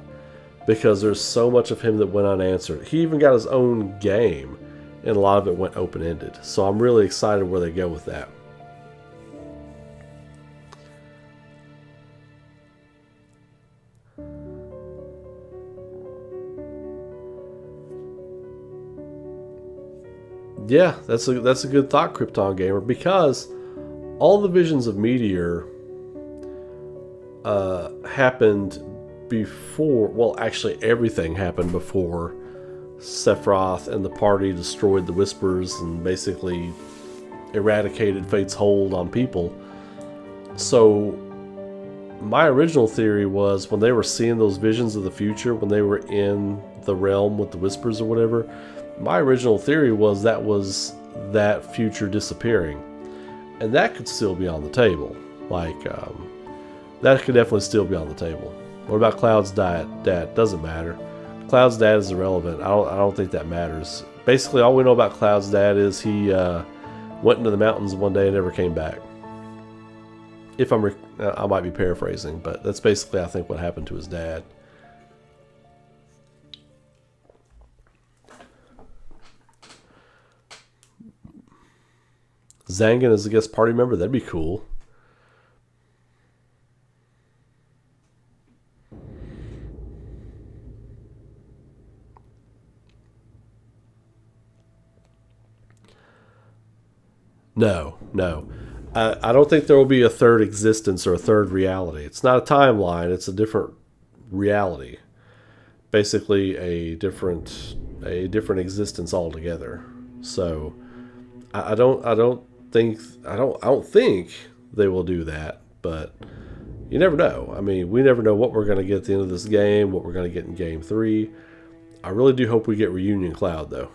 because there's so much of him that went unanswered. He even got his own game, and a lot of it went open-ended. So I'm really excited where they go with that. Yeah, that's a good thought, Krypton Gamer, because all the visions of Meteor happened before. Well, actually, everything happened before Sephiroth and the party destroyed the Whispers and basically eradicated Fate's hold on people. So my original theory was, when they were seeing those visions of the future, when they were in the realm with the Whispers or whatever, my original theory was that future disappearing. And that could still be on the table. That could definitely still be on the table. What about Cloud's dad? Doesn't matter. Cloud's dad is irrelevant. I don't think that matters. Basically, all we know about Cloud's dad is he went into the mountains one day and never came back. I might be paraphrasing, but that's basically, I think, what happened to his dad. Zangan as a guest party member, that'd be cool. No, no. I don't think there will be a third existence or a third reality. It's not a timeline. It's a different reality. Basically, a different existence altogether. So I don't think they will do that. But you never know. I mean, we never know what we're going to get at the end of this game, what we're going to get in Game 3. I really do hope we get Reunion Cloud, though.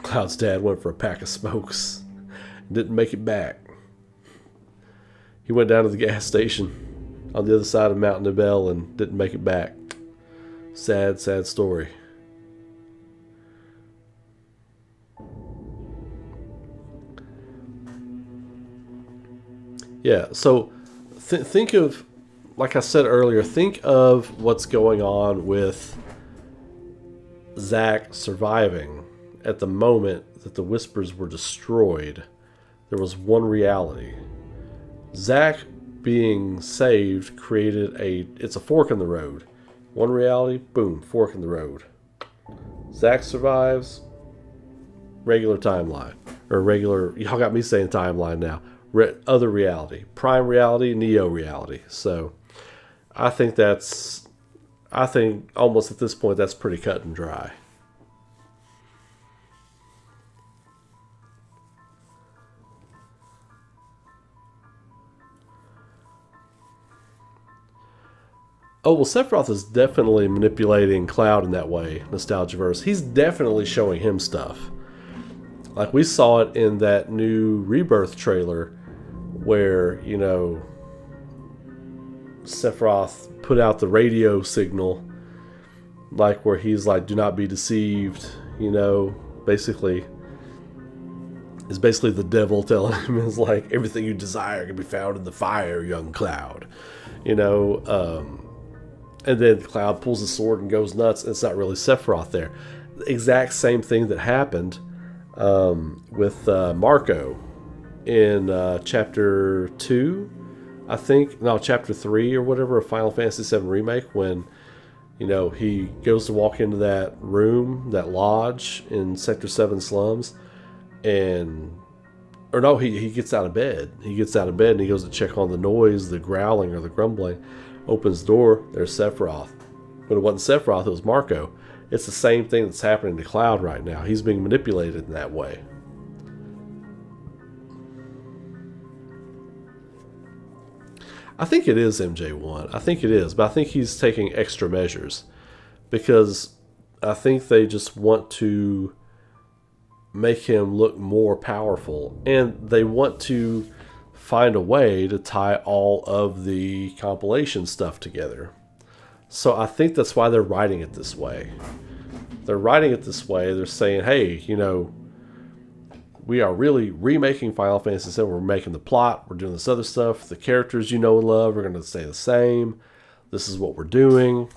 Cloud's dad went for a pack of smokes. Didn't make it back. He went down to the gas station on the other side of Mountain Nebel and didn't make it back. Sad, sad story. Yeah, so think of, like I said earlier, think of what's going on with Zack surviving at the moment that the Whispers were destroyed. There was one reality. Zack being saved created it's a fork in the road. One reality, boom, fork in the road. Zack survives, regular timeline. Or regular, y'all got me saying timeline now. Other reality. Prime reality, Neo reality. So I think almost at this point that's pretty cut and dry. Oh, well, Sephiroth is definitely manipulating Cloud in that way, Nostalgiaverse. He's definitely showing him stuff. Like, we saw it in that new Rebirth trailer where, Sephiroth put out the radio signal, like, where he's like, do not be deceived, basically. It's basically the devil telling him, is like, everything you desire can be found in the fire, young Cloud. And then Cloud pulls the sword and goes nuts. And it's not really Sephiroth there. The exact same thing that happened with Marco in Chapter 2, I think. No, Chapter 3 or whatever of Final Fantasy VII Remake, when, he goes to walk into that room, that lodge in Sector 7 slums, he gets out of bed. He gets out of bed and he goes to check on the noise, the growling or the grumbling. Opens the door, there's Sephiroth. But it wasn't Sephiroth, it was Marco. It's the same thing that's happening to Cloud right now. He's being manipulated in that way. I think it is MJ1. I think it is, but I think he's taking extra measures. Because I think they just want to make him look more powerful. And they want to find a way to tie all of the compilation stuff together. So I think that's why they're writing it this way. They're writing it this way. They're saying, hey, we are really remaking Final Fantasy VII. We're making the plot. We're doing this other stuff. The characters you know and love are going to stay the same. This is what we're doing.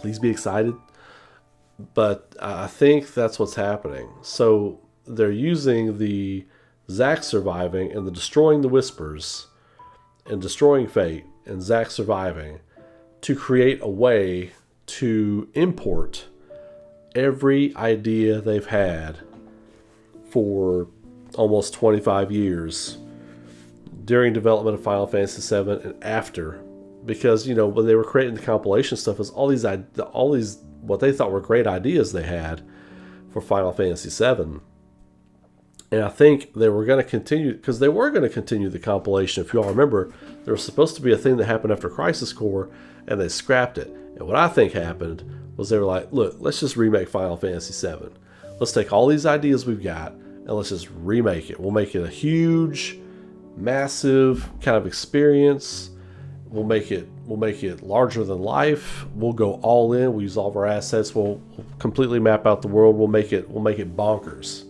Please be excited. But I think that's what's happening. So they're using the Zack surviving and the destroying the Whispers and destroying Fate and Zack surviving to create a way to import every idea they've had for almost 25 years during development of Final Fantasy VII and after. Because, when they were creating the compilation stuff, was all these what they thought were great ideas they had for Final Fantasy VII. And I think they were going to continue, because they were going to continue the compilation. If you all remember, there was supposed to be a thing that happened after Crisis Core, and they scrapped it. And what I think happened was they were like, look, let's just remake Final Fantasy VII. Let's take all these ideas we've got, and let's just remake it. We'll make it a huge, massive kind of experience. We'll make it larger than life. We'll go all in. We'll use all of our assets. We'll completely map out the world. We'll make it bonkers.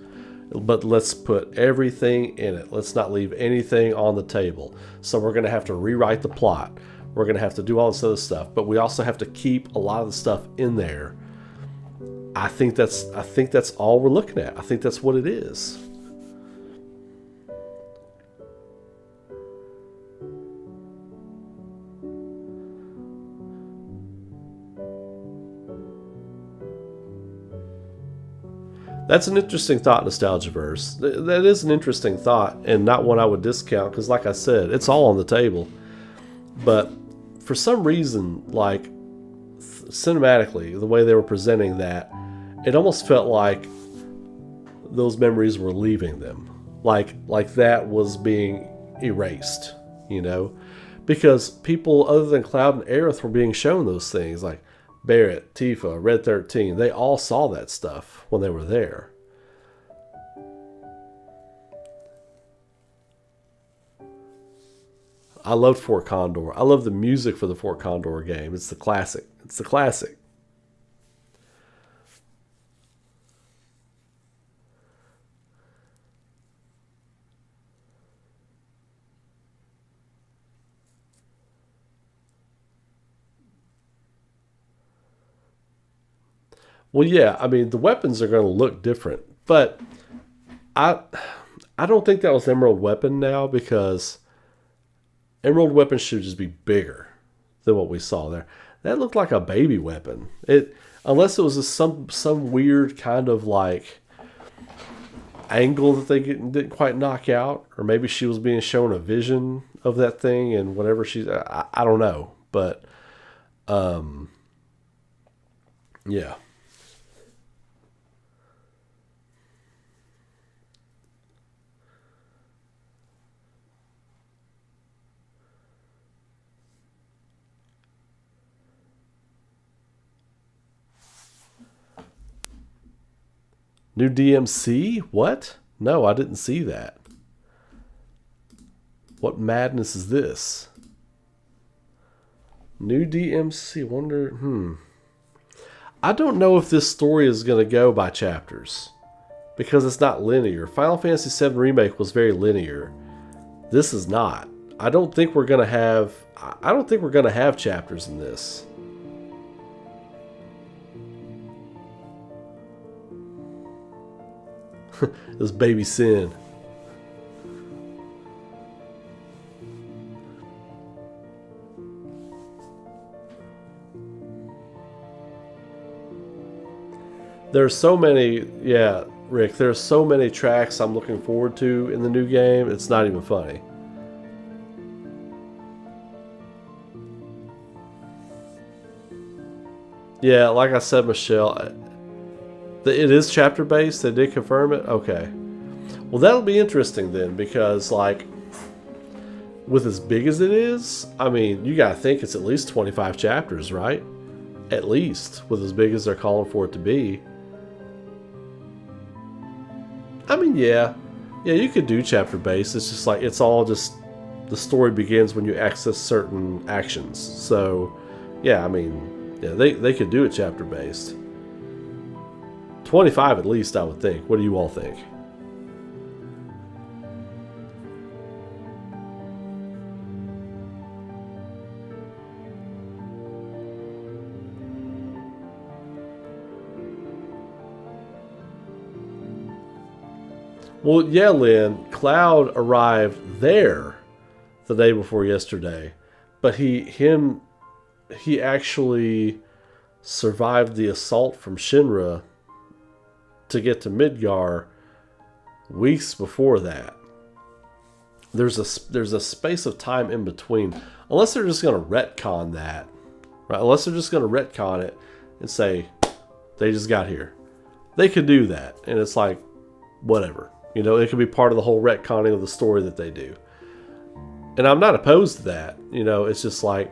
But let's put everything in it. Let's not leave anything on the table. So we're going to have to rewrite the plot. We're going to have to do all this other stuff. But we also have to keep a lot of the stuff in there. I think that's all we're looking at. I think that's what it is. That's an interesting thought, Nostalgiaverse. That is an interesting thought, and not one I would discount, because like I said, it's all on the table. But for some reason, like, cinematically, the way they were presenting that, it almost felt like those memories were leaving them. Like that was being erased, you know? Because people other than Cloud and Aerith were being shown those things, like Barrett, Tifa, Red 13. They all saw that stuff when they were there. I loved Fort Condor. I love the music for the Fort Condor game. It's the classic. It's the classic. Well, yeah, I mean, the weapons are going to look different, but I I don't think that was Emerald Weapon now, because Emerald Weapon should just be bigger than what we saw there. That looked like a baby weapon. It Unless it was some weird kind of like angle that they didn't quite knock out, or maybe she was being shown a vision of that thing and whatever she's. I don't know, but yeah. New DMC? What? No, I didn't see that. What madness is this? New DMC. Wonder. I don't know if this story is going to go by chapters, because it's not linear. Final Fantasy VII Remake was very linear. This is not. I don't think we're going to have. I don't think we're going to have chapters in this. This baby Sin. There's so many, yeah, Rick, there's so many tracks I'm looking forward to in the new game, it's not even funny. Yeah, like I said, Michelle, it is chapter based. They did confirm it. Okay. Well, that'll be interesting then, because like with as big as it is, I mean, you gotta think it's at least 25 chapters, right? At least, with as big as they're calling for it to be. I mean, yeah, you could do chapter based. It's just like it's all just the story begins when you access certain actions. So, yeah, I mean, yeah, they could do it chapter based. 25 at least, I would think. What do you all think? Well, yeah, Lynn, Cloud arrived there the day before yesterday, but he actually survived the assault from Shinra to get to Midgar weeks before that. There's a space of time in between, unless they're just going to retcon that, right? Unless they're just going to retcon it and say they just got here. They could do that, and it's like whatever. You know, it could be part of the whole retconning of the story that they do. And I'm not opposed to that. You know, it's just like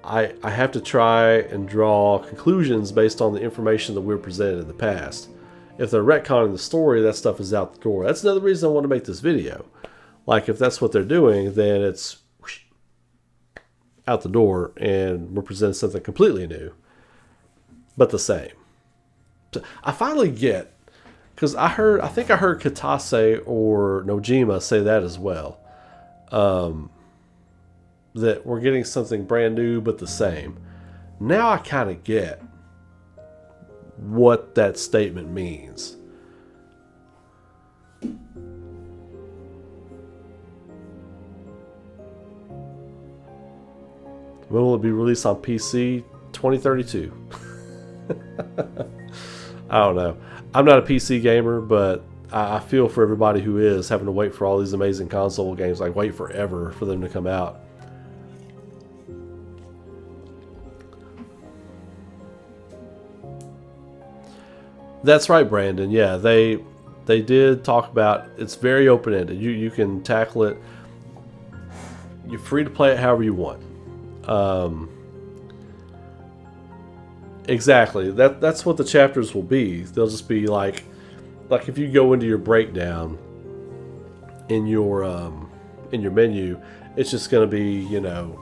I have to try and draw conclusions based on the information that we're presented in the past. If they're retconning the story, that stuff is out the door. That's another reason I want to make this video. Like, if that's what they're doing, then it's whoosh, out the door, and we're presenting something completely new, but the same. So I finally get, because I think I heard Katase or Nojima say that as well. That we're getting something brand new but the same. Now I kind of get what that statement means. When will it be released on PC? 2032. I don't know. I'm not a PC gamer, but I feel for everybody who is having to wait for all these amazing console games. Like, wait forever for them to come out. That's right, Brandon. Yeah, they did talk about it's very open ended. You can tackle it. You're free to play it however you want. Exactly. That's what the chapters will be. They'll just be like if you go into your breakdown in your menu, it's just going to be, you know,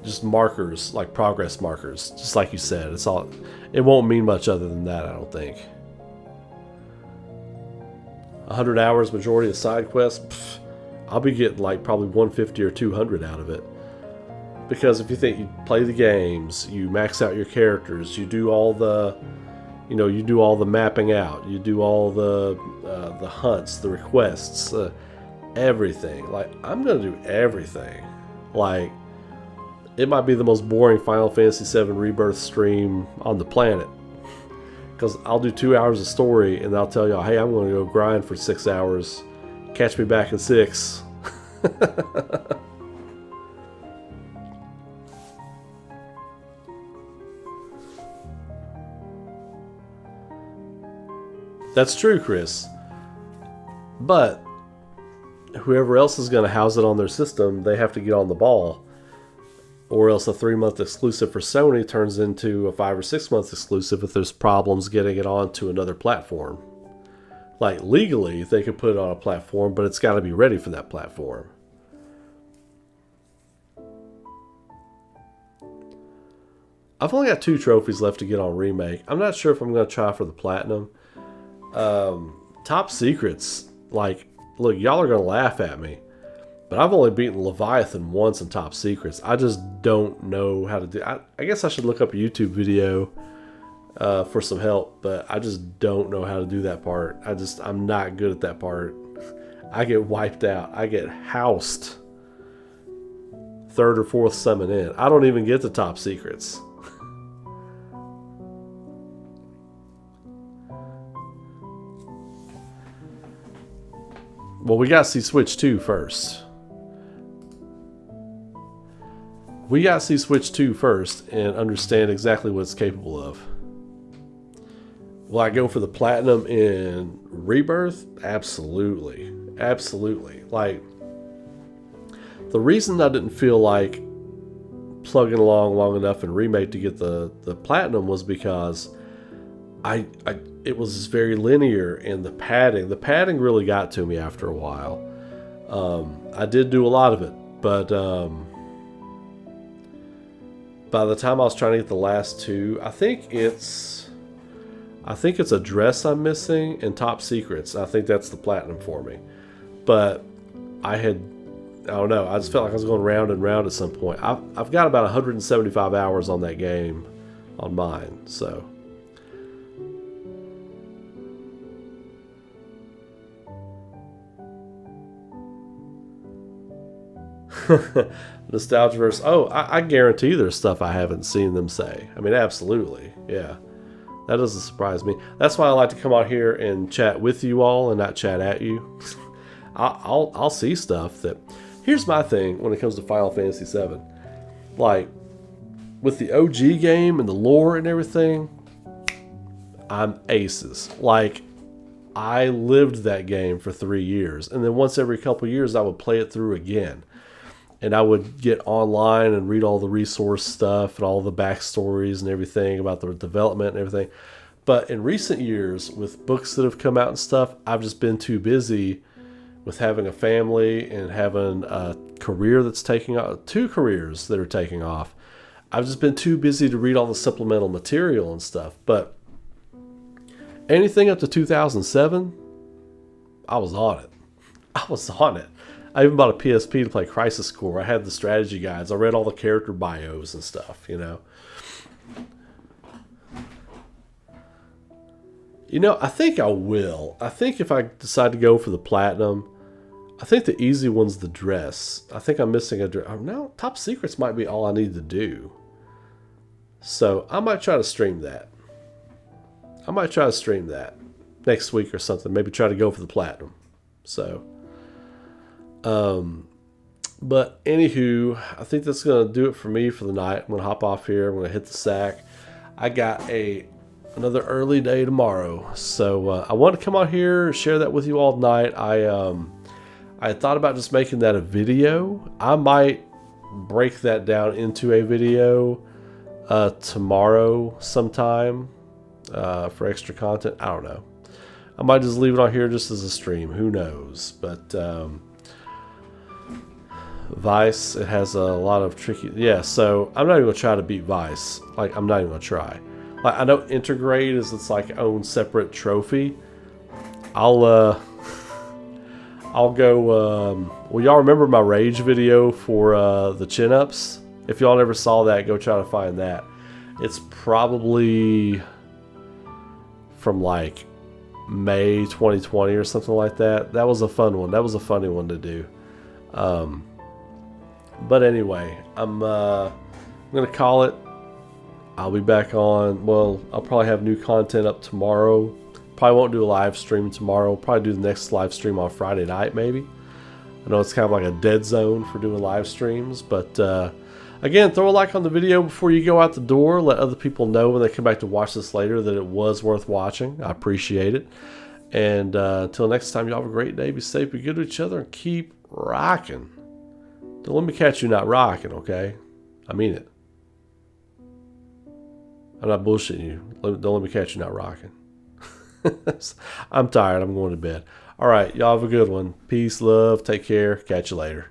just markers, like progress markers, just like you said. It's all. It won't mean much other than that, I don't think. 100 hours, majority of side quests. Pff, I'll be getting like probably 150 or 200 out of it. Because if you think you play the games, you max out your characters, you do all the, you know, you do all the mapping out, you do all the hunts, the requests, everything. Like, I'm gonna do everything. Like, it might be the most boring Final Fantasy VII Rebirth stream on the planet, because I'll do 2 hours of story and I'll tell y'all, hey, I'm gonna go grind for 6 hours. Catch me back in 6. That's true, Chris. But whoever else is going to house it on their system, they have to get on the ball. Or else a 3-month exclusive for Sony turns into a 5 or 6 month exclusive if there's problems getting it onto another platform. Like, legally, they could put it on a platform, but it's got to be ready for that platform. I've only got 2 trophies left to get on Remake. I'm not sure if I'm going to try for the Platinum. Top Secrets, like, look, y'all are going to laugh at me, but I've only beaten Leviathan once in Top Secrets. I just don't know how to do it. I guess I should look up a YouTube video for some help, but I just don't know how to do that part. I'm not good at that part. I get wiped out. I get housed 3rd or 4th summon in. I don't even get the Top Secrets. Well, we got to see Switch 2 first. We got to see Switch 2 first and understand exactly what it's capable of. Will I go for the Platinum in Rebirth? Absolutely. Absolutely. Like, the reason I didn't feel like plugging along long enough in Remake to get the Platinum was because it was very linear, and the padding really got to me after a while. I did do a lot of it, but by the time I was trying to get the last 2, I think it's a dress I'm missing and Top Secrets. I think that's the Platinum for me. But I don't know, I just felt like I was going round and round at some point. I've got about 175 hours on that game on mine, so. Nostalgiaverse. Oh, I guarantee there's stuff I haven't seen them say. I mean, absolutely. Yeah. That doesn't surprise me. That's why I like to come out here and chat with you all and not chat at you. I'll see stuff that... Here's my thing when it comes to Final Fantasy VII. Like, with the OG game and the lore and everything, I'm aces. Like, I lived that game for 3 years. And then once every couple years, I would play it through again. And I would get online and read all the resource stuff and all the backstories and everything about the development and everything. But in recent years, with books that have come out and stuff, I've just been too busy with having a family and having a career that's taking off, 2 careers that are taking off. I've just been too busy to read all the supplemental material and stuff. But anything up to 2007, I was on it. I was on it. I even bought a PSP to play Crisis Core. I had the strategy guides. I read all the character bios and stuff, you know. You know, I think I will. I think if I decide to go for the Platinum, I think the easy one's the dress. I think I'm missing a dress. No, Top Secrets might be all I need to do. So I might try to stream that. I might try to stream that next week or something. Maybe try to go for the platinum. So, but anywho, I think that's going to do it for me for the night. I'm going to hop off here. I'm going to hit the sack. I got another early day tomorrow. So I want to come out here, share that with you all night. I thought about just making that a video. I might break that down into a video tomorrow sometime for extra content. I don't know. I might just leave it on here just as a stream. Who knows? But Vice, it has a lot of tricky... Yeah, so I'm not even going to try to beat Vice. Like, I'm not even going to try. Like, I know Intergrade is its like own separate trophy. I'll go... well, y'all remember my Rage video for the chin-ups? If y'all never saw that, go try to find that. It's probably from like May 2020 or something like that. That was a fun one. That was a funny one to do. But anyway, I'm gonna call it. I'll be back on. Well, I'll probably have new content up tomorrow. Probably won't do a live stream tomorrow. Probably do the next live stream on Friday night, maybe. I know it's kind of like a dead zone for doing live streams, but again, throw a like on the video before you go out the door. Let other people know when they come back to watch this later that it was worth watching. I appreciate it. And until next time, y'all have a great day. Be safe, be good to each other, and keep rocking. Don't let me catch you not rocking, okay? I mean it. I'm not bullshitting you. Don't let me catch you not rocking. I'm tired. I'm going to bed. All right. Y'all have a good one. Peace, love. Take care. Catch you later.